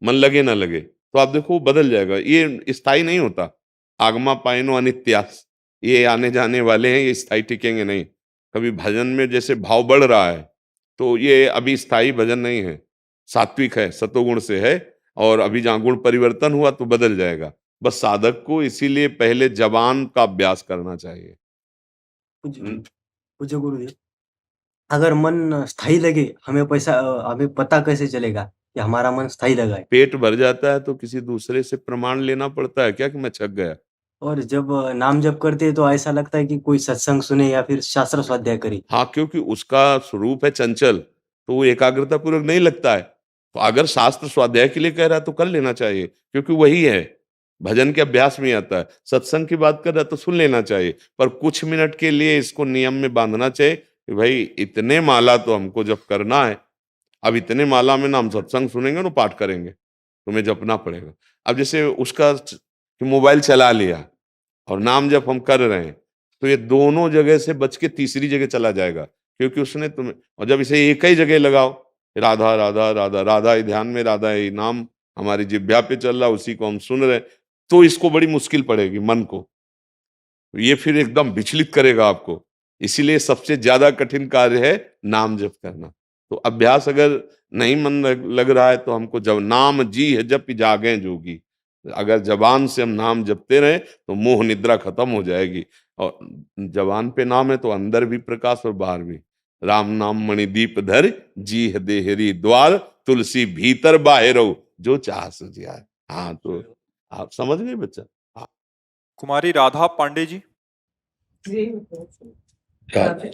[SPEAKER 2] मन लगे ना लगे, तो आप देखो वो बदल जाएगा। ये स्थायी नहीं होता, आगमा पाइनो अनित्यास, ये आने जाने वाले हैं, ये स्थायी टिकेंगे नहीं। कभी भजन में जैसे भाव बढ़ रहा है, तो ये अभी स्थायी भजन नहीं है, सात्विक है, सतोगुण से है, और अभी जहाँ गुण परिवर्तन हुआ तो बदल जाएगा। बस साधक को इसीलिए पहले जबान का अभ्यास करना चाहिए।
[SPEAKER 4] पूज्य
[SPEAKER 2] हम्म,
[SPEAKER 4] पूज्य गुरुदेव, अगर मन स्थायी लगे, हमें पता कैसे चलेगा कि हमारा मन स्थायी लगा है?
[SPEAKER 2] पेट भर जाता है तो किसी दूसरे से प्रमाण लेना पड़ता है क्या कि मैं छक गया?
[SPEAKER 4] और जब नाम जप करते हैं तो ऐसा लगता है कि कोई सत्संग सुने या फिर शास्त्र स्वाध्याय करे।
[SPEAKER 2] हाँ, क्योंकि उसका स्वरूप है चंचल, तो वो एकाग्रता पूर्वक नहीं लगता है। तो अगर शास्त्र स्वाध्याय के लिए कह रहा है तो कर लेना चाहिए, क्योंकि वही है, भजन के अभ्यास में आता है। सत्संग की बात कर रहा है तो सुन लेना चाहिए, पर कुछ मिनट के लिए इसको नियम में बांधना चाहिए कि भाई इतने माला तो हमको जप करना है। अब इतने माला में ना हम सत्संग सुनेंगे ना पाठ करेंगे, तुम्हें जपना पड़ेगा। अब जैसे उसका मोबाइल चला लिया और नाम जप हम कर रहे हैं, तो ये दोनों जगह से बच के तीसरी जगह चला जाएगा, क्योंकि उसने तुम्हें, और जब इसे एक ही जगह लगाओ, राधा राधा राधा राधा ही ध्यान में, राधा ही नाम हमारी जिह्वा पे चल रहा, उसी को हम सुन रहे हैं, तो इसको बड़ी मुश्किल पड़ेगी मन को, ये फिर एकदम विचलित करेगा आपको। इसीलिए सबसे ज्यादा कठिन कार्य है नाम जप करना। तो अभ्यास अगर नहीं मन लग रहा है तो हमको जब नाम जी है जप जागे जोगी, अगर जबान से हम नाम जपते रहे तो मोह निद्रा खत्म हो जाएगी। और जबान पे नाम है तो अंदर भी प्रकाश और बाहर भी। राम नाम मणिदीप धर, जी है देहरी द्वार, तुलसी भीतर बाहरो, जो चाह सुझिया। हाँ, तो आप समझ गए बच्चा? हाँ।
[SPEAKER 1] कुमारी राधा पांडे जी,
[SPEAKER 2] राधे।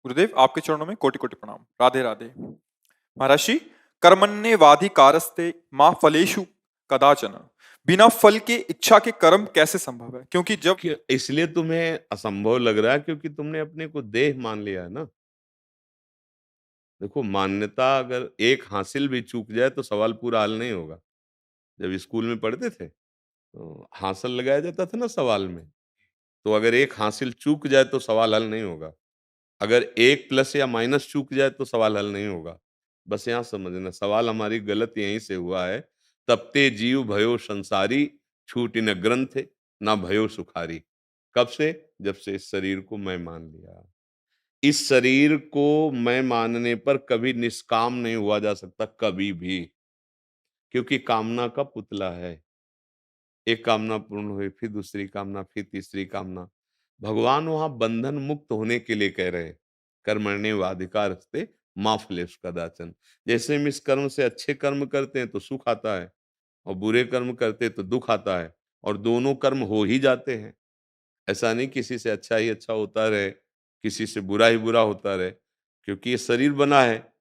[SPEAKER 1] गुरुदेव आपके चरणों में कोटि कोटि प्रणाम। राधे राधे। महर्षि, कर्मण्येवाधिकारस्ते मां फलेषु कदाचन, बिना फल के इच्छा के कर्म कैसे संभव है? क्योंकि जब
[SPEAKER 2] इसलिए तुम्हें असंभव लग रहा है क्योंकि तुमने अपने को देह मान लिया है ना। देखो, मान्यता अगर एक हासिल भी चूक जाए तो सवाल पूरा हल नहीं होगा। जब स्कूल में पढ़ते थे तो हासिल लगाया जाता था ना सवाल में, तो अगर एक हासिल चूक जाए तो सवाल हल नहीं होगा। अगर एक प्लस या माइनस चूक जाए तो सवाल हल नहीं होगा। बस यहाँ समझना, सवाल हमारी गलत यहीं से हुआ है। तब ते जीव भयो संसारी, छूटी न ग्रंथ ना भयो सुखारी। कब से? जब से इस शरीर को मैं मान लिया। इस शरीर को मैं मानने पर कभी निष्काम नहीं हुआ जा सकता, कभी भी, क्योंकि कामना का पुतला है। एक कामना पूर्ण हुई, फिर दूसरी कामना, फिर तीसरी कामना। भगवान वहां बंधन मुक्त होने के लिए कह रहे हैं, कर्मण्येवाधिकारस्ते मा फलेषु कदाचन। जैसे हम इस कर्म से अच्छे कर्म करते हैं तो सुख आता है, और बुरे कर्म करते हैं तो दुख आता है, और दोनों कर्म हो ही जाते हैं। ऐसा नहीं किसी से अच्छा ही अच्छा होता रहे, किसी से बुरा ही बुरा होता रहे, क्योंकि ये शरीर बना है,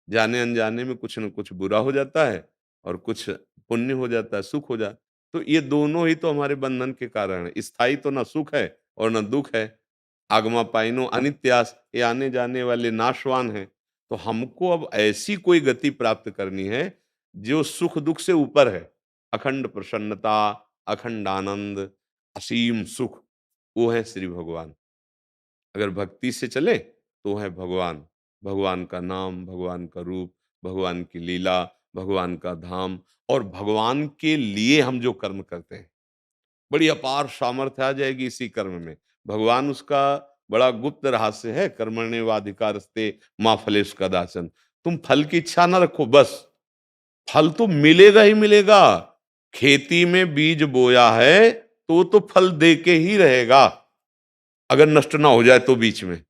[SPEAKER 2] जाने अनजाने में कुछ न कुछ बुरा हो जाता है और कुछ पुण्य हो जाता है, सुख हो जाता है। तो ये दोनों ही तो हमारे बंधन के कारण है। स्थायी तो ना सुख है और ना दुख है। आगमा पाइनो अनित्यास, ये आने जाने वाले नाशवान हैं। तो हमको अब ऐसी कोई गति प्राप्त करनी है जो सुख दुख से ऊपर है। अखंड प्रसन्नता, अखंड आनंद, असीम सुख, वो है श्री भगवान। अगर भक्ति से चले तो है भगवान, भगवान का नाम, भगवान का रूप, भगवान की लीला, भगवान का धाम, और भगवान के लिए हम जो कर्म करते हैं, बड़ी अपार सामर्थ्य आ जाएगी इसी कर्म में। भगवान उसका बड़ा गुप्त रहस्य है, कर्मण्येवाधिकारस्ते मा फलेषु कदाचन। तुम फल की इच्छा ना रखो बस, फल तो मिलेगा ही मिलेगा। खेती में बीज बोया है तो फल दे के ही रहेगा, अगर नष्ट ना हो जाए तो बीच में।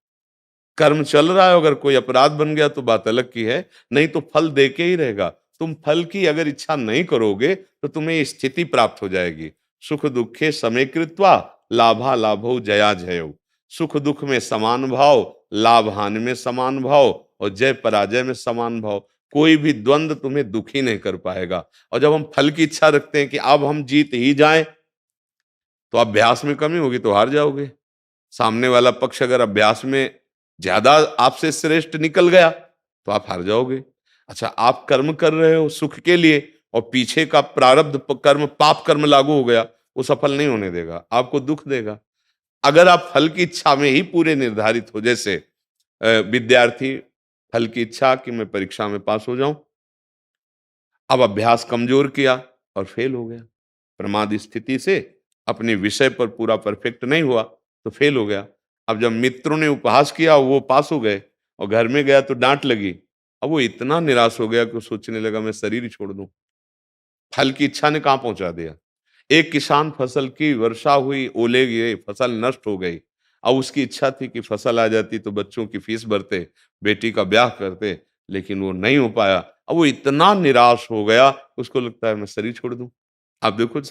[SPEAKER 2] कर्म चल रहा है, अगर कोई अपराध बन गया तो बात अलग की है, नहीं तो फल दे के ही रहेगा। तुम फल की अगर इच्छा नहीं करोगे तो तुम्हें ये स्थिति प्राप्त हो जाएगी। सुख दुखे समे कृत्वा लाभा लाभो जया जयो। सुख दुख में समान भाव, लाभ हानि में समान भाव, और जय पराजय में समान भाव। कोई भी द्वंद तुम्हें दुखी नहीं कर पाएगा। और जब हम फल की इच्छा रखते हैं कि अब हम जीत ही जाएं, तो अभ्यास में कमी होगी तो हार जाओगे। सामने वाला पक्ष अगर अभ्यास में ज्यादा आपसे श्रेष्ठ निकल गया तो आप हार जाओगे। अच्छा, आप कर्म कर रहे हो सुख के लिए, और पीछे का प्रारब्ध कर्म, पाप कर्म लागू हो गया, वो सफल नहीं होने देगा, आपको दुख देगा। अगर आप फल की इच्छा में ही पूरे निर्धारित हो, जैसे विद्यार्थी फल की इच्छा कि मैं परीक्षा में पास हो जाऊं, अब अभ्यास कमजोर किया और फेल हो गया। प्रमाद स्थिति से अपने विषय पर पूरा परफेक्ट नहीं हुआ तो फेल हो गया। अब जब मित्रों ने उपहास किया वो पास हो गए, और घर में गया तो डांट लगी। अब वो इतना निराश हो गया कि वो सोचने लगा मैं शरीर ही छोड़ दूं। फल की इच्छा ने कहां पहुंचा दिया। एक किसान फसल की वर्षा हुई, ओले गिरे, फसल नष्ट हो गई। अब उसकी इच्छा थी कि फसल आ जाती तो बच्चों की फीस भरते, बेटी का ब्याह करते, लेकिन वो नहीं हो पाया। अब वो इतना निराश हो गया, उसको लगता है मैं शरीर छोड़ दूं। आप देखो,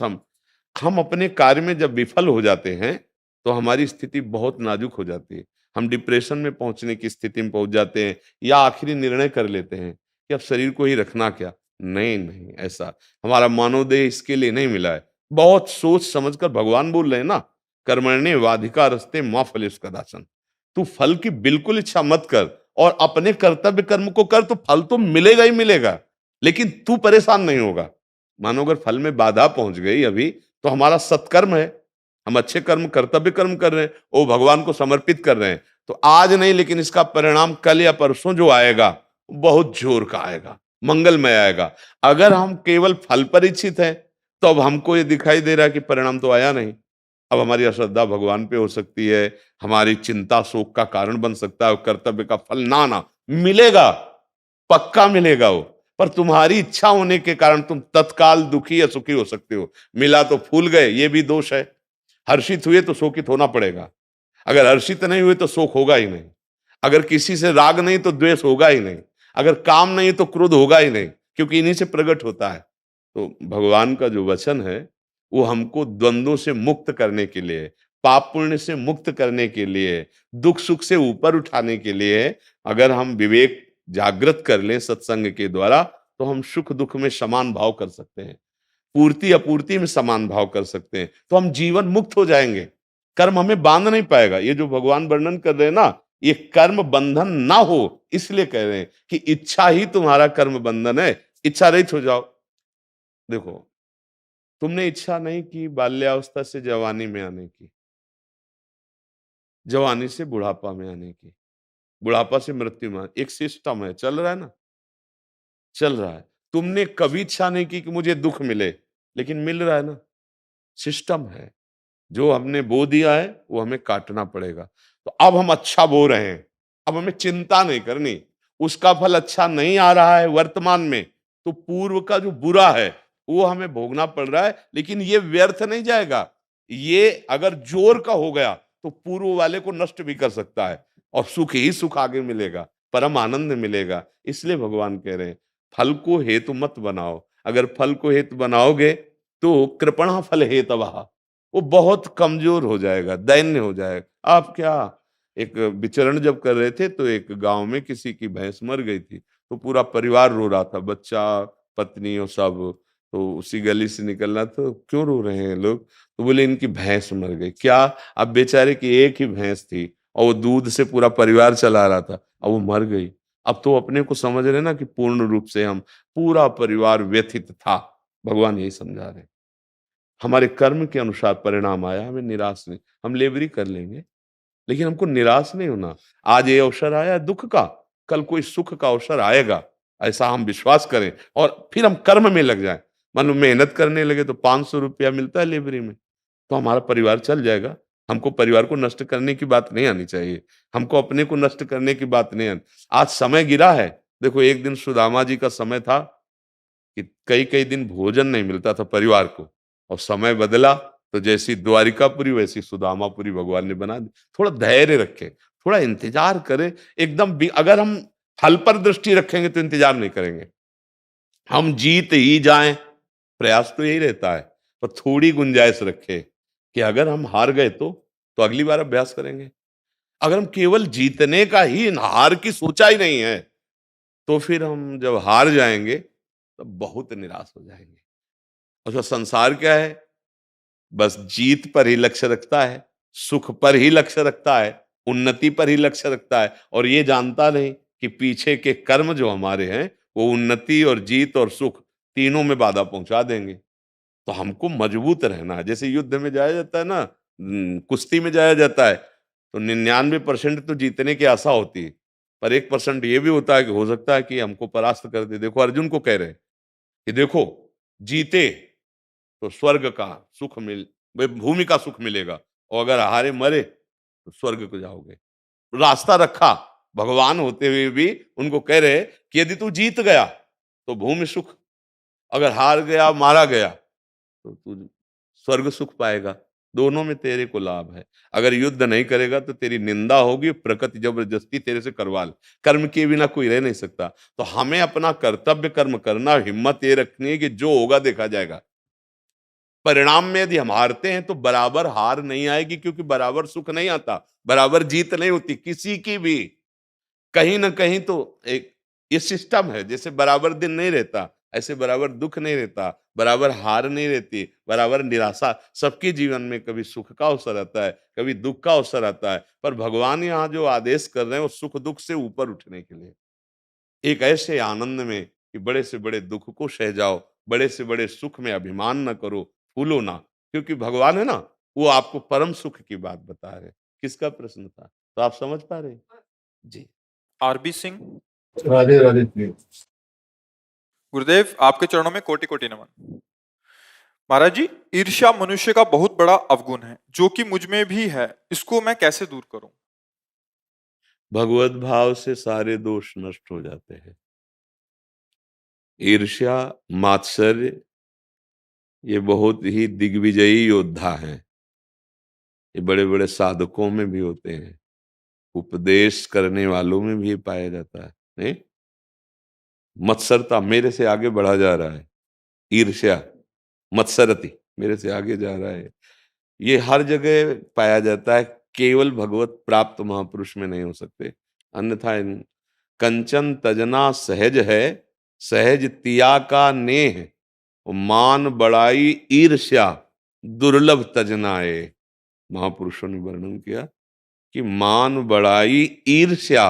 [SPEAKER 2] हम अपने कार्य में जब विफल हो जाते हैं तो हमारी स्थिति बहुत नाजुक हो जाती है। हम डिप्रेशन में पहुंचने की स्थिति में पहुंच जाते हैं, या आखिरी निर्णय कर लेते हैं कि अब शरीर को ही रखना क्या। नहीं नहीं, ऐसा हमारा मानव देह इसके लिए नहीं मिला है। बहुत सोच समझकर भगवान बोल रहे हैं ना, कर्मण्येवाधिकारस्ते मा फलेषु कदाचन। तू फल की बिल्कुल इच्छा मत कर, और अपने कर्तव्य कर्म को कर, तो फल तो मिलेगा ही मिलेगा, लेकिन तू परेशान नहीं होगा। मानो अगर फल में बाधा पहुंच गई अभी, तो हमारा सत्कर्म है, हम अच्छे कर्म, कर्तव्य कर्म कर रहे हैं, वो भगवान को समर्पित कर रहे हैं, तो आज नहीं लेकिन इसका परिणाम कल या परसों जो आएगा बहुत जोर का आएगा, मंगलमय आएगा। अगर हम केवल फल पर इच्छित हैं तो अब हमको ये दिखाई दे रहा है कि परिणाम तो आया नहीं। अब हमारी अश्रद्धा भगवान पे हो सकती है, हमारी चिंता शोक का कारण बन सकता है, कर्तव्य का फल ना ना मिलेगा, पक्का मिलेगा वो। पर तुम्हारी इच्छा होने के कारण तुम तत्काल दुखी या सुखी हो सकते हो। मिला तो फूल गए, ये भी दोष है। हर्षित हुए तो शोकित होना पड़ेगा, अगर हर्षित नहीं हुए तो शोक होगा ही नहीं। अगर किसी से राग नहीं तो द्वेष होगा ही नहीं। अगर काम नहीं तो क्रोध होगा ही नहीं, क्योंकि इन्हीं से प्रकट होता है। तो भगवान का जो वचन है वो हमको द्वंद्वों से मुक्त करने के लिए, पाप पुण्य से मुक्त करने के लिए, दुख सुख से ऊपर उठाने के लिए, अगर हम विवेक जागृत कर लें सत्संग के द्वारा, तो हम सुख दुख में समान भाव कर सकते हैं, पूर्ति अपूर्ति में समान भाव कर सकते हैं, तो हम जीवन मुक्त हो जाएंगे। कर्म हमें बांध नहीं पाएगा। ये जो भगवान वर्णन कर रहे हैं ना, ये कर्म बंधन ना हो इसलिए कह रहे हैं कि इच्छा ही तुम्हारा कर्म बंधन है, इच्छा रहित हो जाओ। देखो, तुमने इच्छा नहीं की बाल्यावस्था से जवानी में आने की, जवानी से बुढ़ापा में आने की, बुढ़ापा से मृत्यु में, एक सिस्टम है, चल रहा है ना, चल रहा है। तुमने कभी इच्छा नहीं की कि मुझे दुख मिले, लेकिन मिल रहा है ना, सिस्टम है। जो हमने बो दिया है वो हमें काटना पड़ेगा। तो अब हम अच्छा बो रहे हैं, अब हमें चिंता नहीं करनी। उसका फल अच्छा नहीं आ रहा है वर्तमान में, तो पूर्व का जो बुरा है वो हमें भोगना पड़ रहा है, लेकिन ये व्यर्थ नहीं जाएगा। ये अगर जोर का हो गया तो पूर्व वाले को नष्ट भी कर सकता है, और सुख ही सुख आगे मिलेगा, परम आनंद मिलेगा। इसलिए भगवान कह रहे हैं फल को हेतु मत बनाओ। अगर फल को हेतु बनाओगे तो कृपणा फल हेतवः, वो बहुत कमजोर हो जाएगा, दैन्य हो जाएगा। आप क्या, एक विचरण जब कर रहे थे तो एक गांव में किसी की भैंस मर गई थी, तो पूरा परिवार रो रहा था, बच्चा पत्नी और सब। तो उसी गली से निकलना, तो क्यों रो रहे हैं लोग, तो बोले इनकी भैंस मर गई। क्या, अब बेचारे की एक ही भैंस थी और वो दूध से पूरा परिवार चला रहा था, अब वो मर गई। अब तो अपने को समझ रहे ना कि पूर्ण रूप से हम, पूरा परिवार व्यथित था। भगवान यही समझा रहे हैं, हमारे कर्म के अनुसार परिणाम आया, हमें निराश नहीं, हम लेबरी कर लेंगे, लेकिन हमको निराश नहीं होना। आज ये अवसर आया है दुख का, कल कोई सुख का अवसर आएगा, ऐसा हम विश्वास करें और फिर हम कर्म में लग जाएं। मान लो मेहनत करने लगे तो 500 रुपया मिलता है लेबरी में, तो हमारा परिवार चल जाएगा। हमको परिवार को नष्ट करने की बात नहीं आनी चाहिए, हमको अपने को नष्ट करने की बात नहीं आनी। आज समय गिरा है, देखो एक दिन सुदामा जी का समय था कि कई कई दिन भोजन नहीं मिलता था परिवार को, और समय बदला तो जैसी द्वारिकापुरी वैसी सुदामापुरी भगवान ने बना दी। थोड़ा धैर्य रखें, थोड़ा इंतजार करें। अगर हम फल पर दृष्टि रखेंगे तो इंतजार नहीं करेंगे, हम जीत ही जाएं, प्रयास तो यही रहता है। पर थोड़ी गुंजाइश रखें कि अगर हम हार गए तो अगली बार अभ्यास करेंगे। अगर हम केवल जीतने का ही, हार की सोचा ही नहीं है, तो फिर हम जब हार जाएंगे तो बहुत निराश हो जाएंगे। अच्छा, संसार क्या है? बस जीत पर ही लक्ष्य रखता है, सुख पर ही लक्ष्य रखता है, उन्नति पर ही लक्ष्य रखता है, और ये जानता नहीं कि पीछे के कर्म जो हमारे हैं वो उन्नति और जीत और सुख तीनों में बाधा पहुंचा देंगे। तो हमको मजबूत रहना है। जैसे युद्ध में जाया जाता है ना, कुश्ती में जाया जाता है, तो 99% तो जीतने की आशा होती है, पर 1% ये भी होता है कि हो सकता है कि हमको परास्त कर दे। देखो अर्जुन को कह रहे हैं कि देखो, जीते तो स्वर्ग का सुख भूमि का सुख मिलेगा, और अगर हारे मरे तो स्वर्ग को जाओगे। रास्ता रखा, भगवान होते हुए भी उनको कह रहे कि यदि तू जीत गया तो भूमि सुख, अगर हार गया, मारा गया, तो तू स्वर्ग सुख पाएगा। दोनों में तेरे को लाभ है। अगर युद्ध नहीं करेगा तो तेरी निंदा होगी, प्रकृति जबरदस्ती तेरे से करवा ले। कर्म के बिना कोई रह नहीं सकता। तो हमें अपना कर्तव्य कर्म करना, हिम्मत ये रखनी है कि जो होगा देखा जाएगा। परिणाम में यदि हम हारते हैं तो बराबर हार नहीं आएगी, क्योंकि बराबर सुख नहीं आता, बराबर जीत नहीं होती किसी की भी। कहीं ना कहीं तो एक ये सिस्टम है, जैसे बराबर दिन नहीं रहता, ऐसे बराबर दुख नहीं रहता, बराबर हार नहीं रहती, बराबर निराशा। सबके जीवन में कभी सुख का अवसर आता है, कभी दुख का अवसर आता है, पर भगवान यहाँ जो आदेश कर रहे हैं वो सुख दुख से ऊपर उठने के लिए, एक ऐसे आनंद में कि बड़े से बड़े दुख को सह जाओ, बड़े से बड़े सुख में अभिमान न करो, फूलो ना। क्योंकि भगवान है ना, वो आपको परम सुख की बात बता रहे हैं। किसका प्रश्न था, तो आप समझ पा रहे हैं जी।
[SPEAKER 1] आरबी सिंह,
[SPEAKER 3] राधे राधे जी।
[SPEAKER 1] गुरुदेव आपके चरणों में कोटि कोटि नमन। महाराज जी, ईर्ष्या मनुष्य का बहुत बड़ा अवगुण है, जो कि मुझ में भी है। इसको मैं कैसे दूर करूं?
[SPEAKER 2] भगवत भाव से सारे दोष नष्ट हो जाते हैं। ईर्ष्या, मात्सर्य, ये बहुत ही दिग्विजयी योद्धा हैं। ये बड़े बड़े साधकों में भी होते हैं, उपदेश करने वालों में भी पाया जाता है। नहीं, मत्सरता, मेरे से आगे बढ़ा जा रहा है। ईर्ष्या, मत्सरति, मेरे से आगे जा रहा है। ये हर जगह पाया जाता है, केवल भगवत प्राप्त महापुरुष में नहीं हो सकते। अन्यथा कंचन तजना सहज है, सहज तिया का नेह, मान बड़ाई ईर्ष्या दुर्लभ तजनाए। महापुरुषों ने वर्णन किया कि मान बड़ाई ईर्ष्या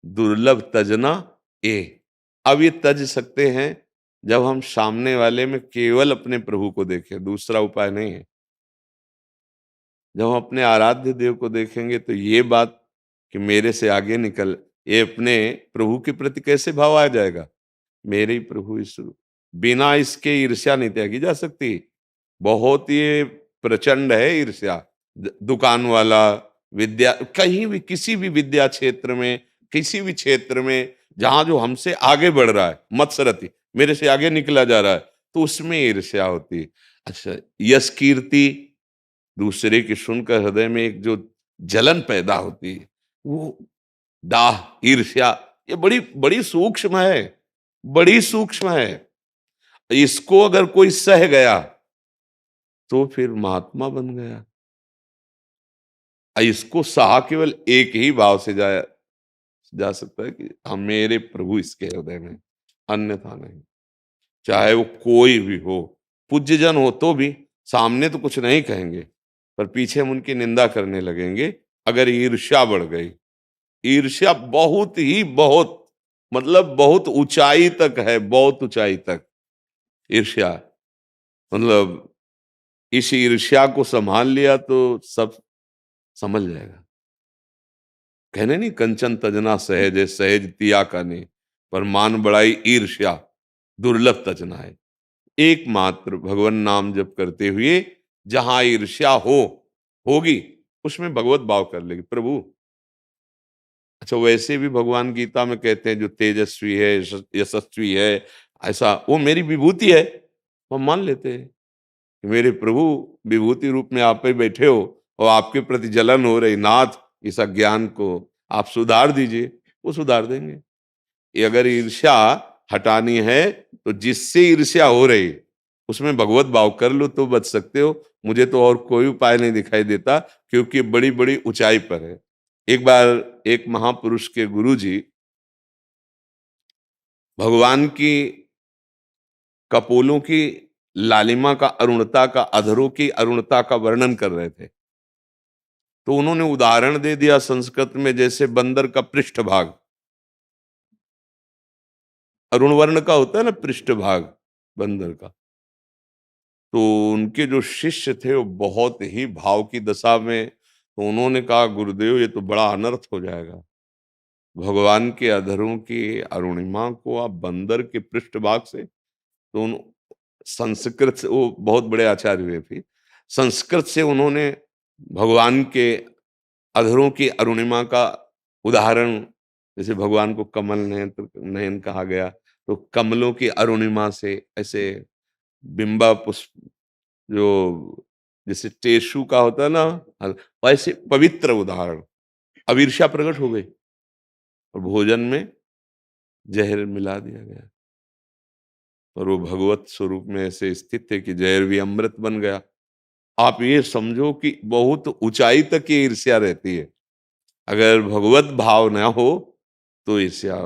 [SPEAKER 2] दुर्लभ तजना ए। अब ये तज सकते हैं जब हम सामने वाले में केवल अपने प्रभु को देखें, दूसरा उपाय नहीं है। जब हम अपने आराध्य देव को देखेंगे तो ये बात कि मेरे से आगे निकल, ये अपने प्रभु के प्रति कैसे भाव आ जाएगा? मेरे ही प्रभु इस, बिना इसके ईर्ष्या नहीं त्यागी जा सकती। बहुत ये प्रचंड है ईर्ष्या। दुकान वाला, विद्या, कहीं भी किसी भी विद्या क्षेत्र में, किसी भी क्षेत्र में जहां जो हमसे आगे बढ़ रहा है, मत्सरति, मेरे से आगे निकला जा रहा है, तो उसमें ईर्ष्या होती है। अच्छा, यश कीर्ति, दूसरे की सुनकर हृदय में एक जो जलन पैदा होती है, वो दाह, ईर्ष्या, ये बड़ी बड़ी सूक्ष्म है, बड़ी सूक्ष्म है। इसको अगर कोई सह गया तो फिर महात्मा बन गया। इसको सहा केवल एक ही भाव से जा सकता है कि हम, मेरे प्रभु इसके हृदय में, अन्यथा नहीं। चाहे वो कोई भी हो, पूज्य जन हो तो भी सामने तो कुछ नहीं कहेंगे, पर पीछे हम उनकी निंदा करने लगेंगे अगर ईर्ष्या बढ़ गई। ईर्ष्या बहुत ही, बहुत मतलब बहुत ऊंचाई तक है, बहुत ऊंचाई तक ईर्ष्या। मतलब इस ईर्ष्या को संभाल लिया तो सब समझ जाएगा। कहने नहीं, कंचन तजना सहज है, सहज तिया काने, पर मान बढ़ाई ईर्ष्या दुर्लभ तजना है। एकमात्र भगवान नाम जप करते हुए जहां ईर्ष्या होगी, उसमें भगवत भाव कर लेगी प्रभु। अच्छा, वैसे भी भगवान गीता में कहते हैं जो तेजस्वी है, यशस्वी है, ऐसा वो मेरी विभूति है, हम मान लेते हैं कि मेरे प्रभु विभूति रूप में आप ही बैठे हो और आपके प्रति जलन हो रही, नाथ इस अज्ञान को आप सुधार दीजिए, वो सुधार देंगे। ये अगर ईर्ष्या हटानी है तो जिससे ईर्ष्या हो रही उसमें भगवत भाव कर लो तो बच सकते हो। मुझे तो और कोई उपाय नहीं दिखाई देता, क्योंकि बड़ी बड़ी ऊंचाई पर है। एक बार एक महापुरुष के गुरुजी भगवान की कपोलों की लालिमा का, अरुणता का, अधरों की अरुणता का वर्णन कर रहे थे, तो उन्होंने उदाहरण दे दिया संस्कृत में, जैसे बंदर का पृष्ठभाग अरुण वर्ण का होता है ना, पृष्ठभाग बंदर का। तो उनके जो शिष्य थे वो बहुत ही भाव की दशा में, तो उन्होंने कहा गुरुदेव ये तो बड़ा अनर्थ हो जाएगा, भगवान के अधरों की अरुणिमा को आप बंदर के पृष्ठभाग से। तो उन संस्कृत से, वो बहुत बड़े आचार्य हुए थे, संस्कृत से उन्होंने भगवान के अधरों की अरुणिमा का उदाहरण, जैसे भगवान को कमल नयन कहा गया, तो कमलों की अरुणिमा से ऐसे बिंबा पुष्प, जो जैसे टेसु का होता है ना, वैसे पवित्र उदाहरण। अब ईर्ष्या प्रकट हो गई और भोजन में जहर मिला दिया गया, और वो भगवत स्वरूप में ऐसे स्थित थे कि जहर भी अमृत बन गया। आप ये समझो कि बहुत ऊंचाई तक ये ईर्ष्या रहती है। अगर भगवत भाव ना हो तो ईर्ष्या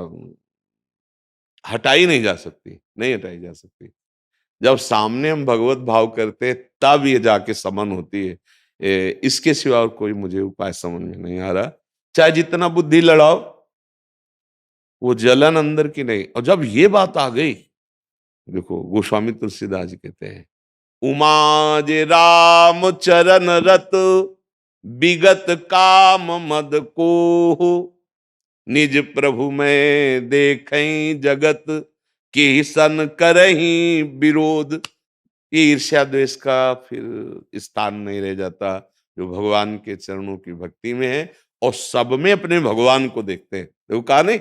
[SPEAKER 2] हटाई नहीं जा सकती, नहीं हटाई जा सकती। जब सामने हम भगवत भाव करते हैं तब ये जाके समन होती है। इसके सिवा और कोई मुझे उपाय समझ में नहीं आ रहा। चाहे जितना बुद्धि लड़ाओ, वो जलन अंदर की नहीं। और जब ये बात आ गई, देखो गोस्वामी तुलसीदास जी कहते हैं, उमा जे राम चरण रत विगत काम मद को, निज प्रभु में देखें जगत की सन करही विरोध। ये ईर्ष्या द्वेष का फिर स्थान नहीं रह जाता जो भगवान के चरणों की भक्ति में है और सब में अपने भगवान को देखते हैं। देखो कहा नहीं,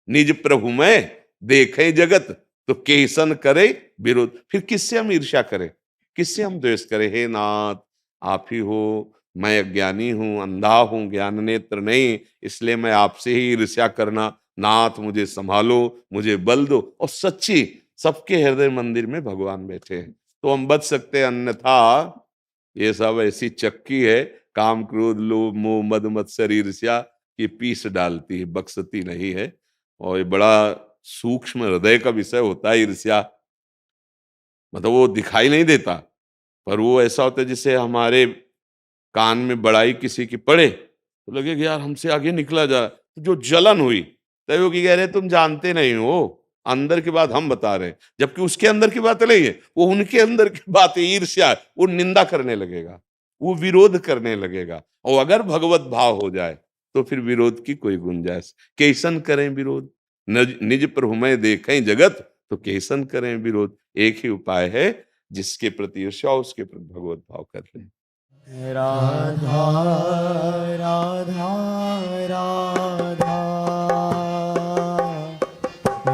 [SPEAKER 2] निज प्रभु में देखे जगत तो केसन करे विरोध। फिर किससे हम ईर्ष्या करें, किससे हम द्वेष करें? हे नाथ आप ही हो, मैं अज्ञानी हूं, अंधा हूं, ज्ञान नेत्र नहीं, इसलिए मैं आपसे ही ईर्ष्या करना। नाथ मुझे संभालो, मुझे बल दो। और सच्ची सबके हृदय मंदिर में भगवान बैठे हैं तो हम बच सकते हैं, अन्यथा ये सब ऐसी चक्की है, काम क्रोध लोभ मोह मद मत्सर ईर्ष्या की पीस डालती है, बख्शती नहीं है। और ये बड़ा सूक्ष्म हृदय का विषय होता है ईर्ष्या। मतलब वो दिखाई नहीं देता, पर वो ऐसा होता है जैसे हमारे कान में बड़ाई किसी की पड़े तो लगे कि यार हमसे आगे निकला जा। तो जो जलन हुई तब वो कह रहे तुम जानते नहीं हो, अंदर की बात हम बता रहे हैं, जबकि उसके अंदर की बात नहीं है, वो उनके अंदर की बात है, ईर्ष्या। वो निंदा करने लगेगा, वो विरोध करने लगेगा। और अगर भगवत भाव हो जाए तो फिर विरोध की कोई गुंजाइश, कैसन करें विरोध? निज प्रभु में देखें जगत तो कैसन करें विरोध। एक ही उपाय है, जिसके प्रति ईर्ष्या उसके प्रति भगवत भाव कर लें।
[SPEAKER 5] राधा राधा राधा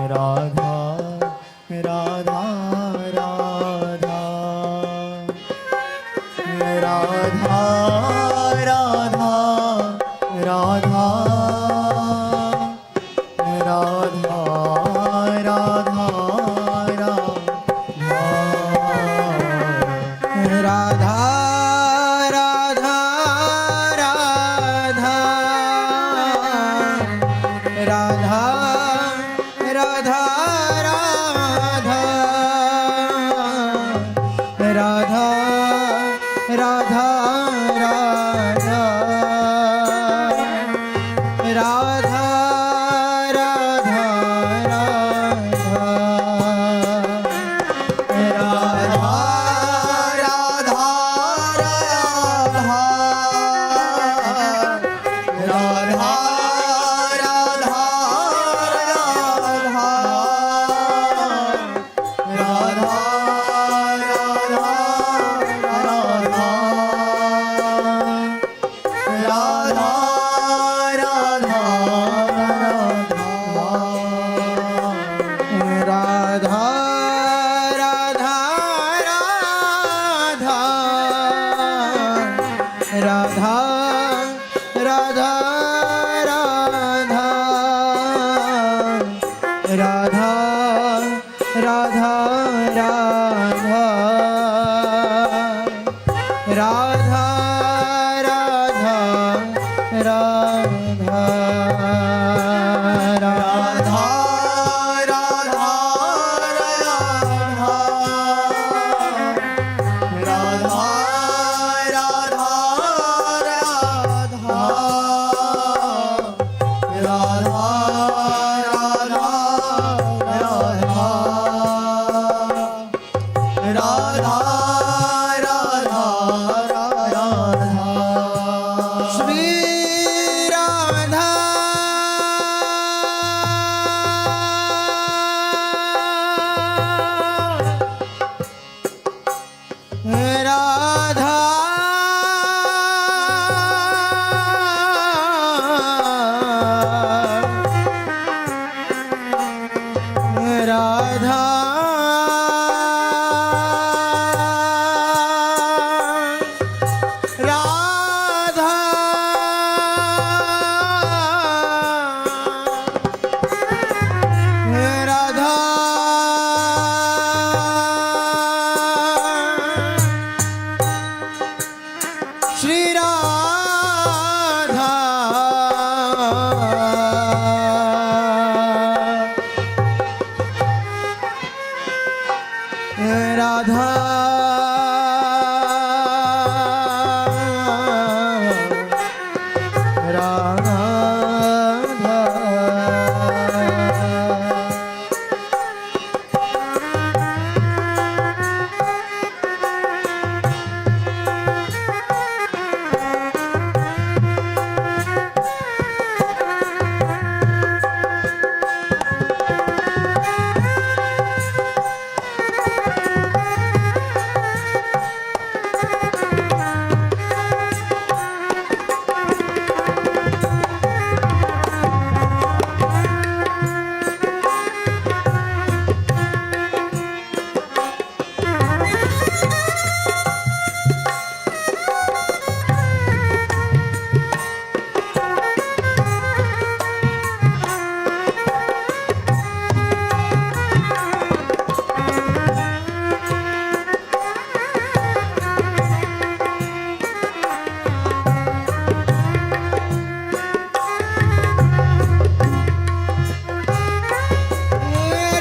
[SPEAKER 5] राधा राधा राधा राधा राधा राधा राधा राधा राधा राधा राधा राधा राधा राधा राधा राधा राधा राधा राधा राधा राधा राधा राधा श्री राधा राधा राधा राधा राधा श्री राधा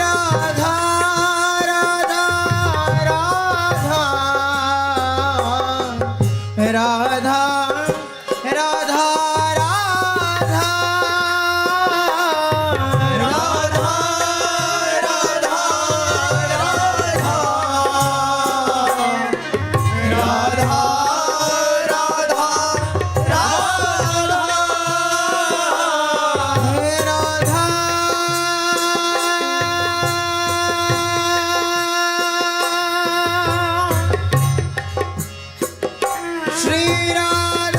[SPEAKER 5] राधा राधा राधा राधा राधा राधा राधा राधा राधा श्री राधा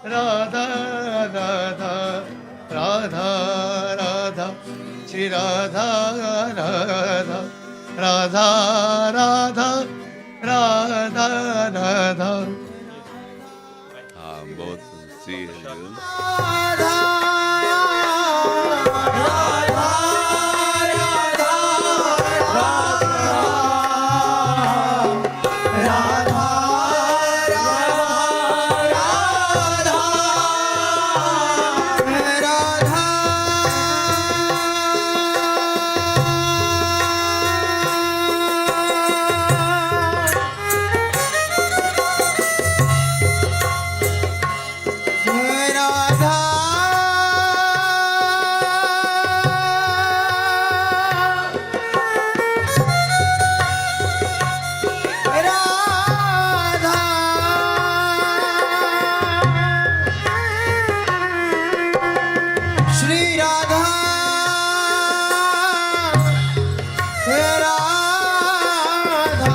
[SPEAKER 6] राधा राधा राधा राधा श्री राधा राधा राधा राधा राधा राधा।
[SPEAKER 2] हाँ, बहुत सी है।
[SPEAKER 5] राधा श्री राधा हे राधा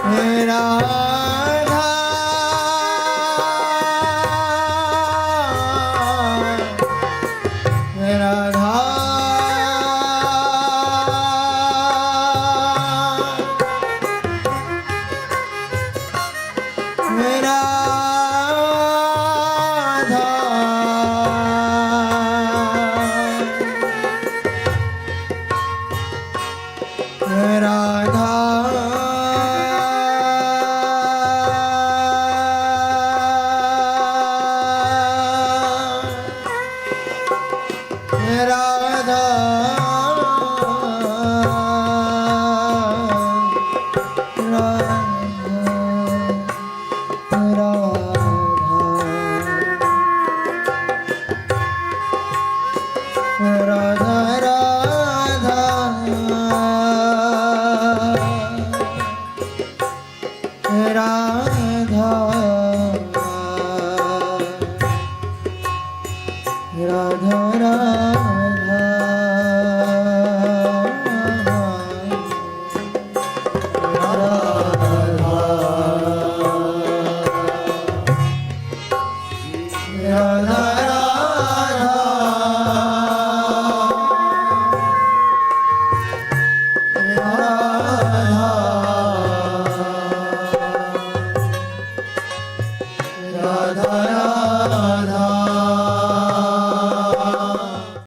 [SPEAKER 5] हे राधा हे राधा मेरा राधा राधा राधा राधा राधा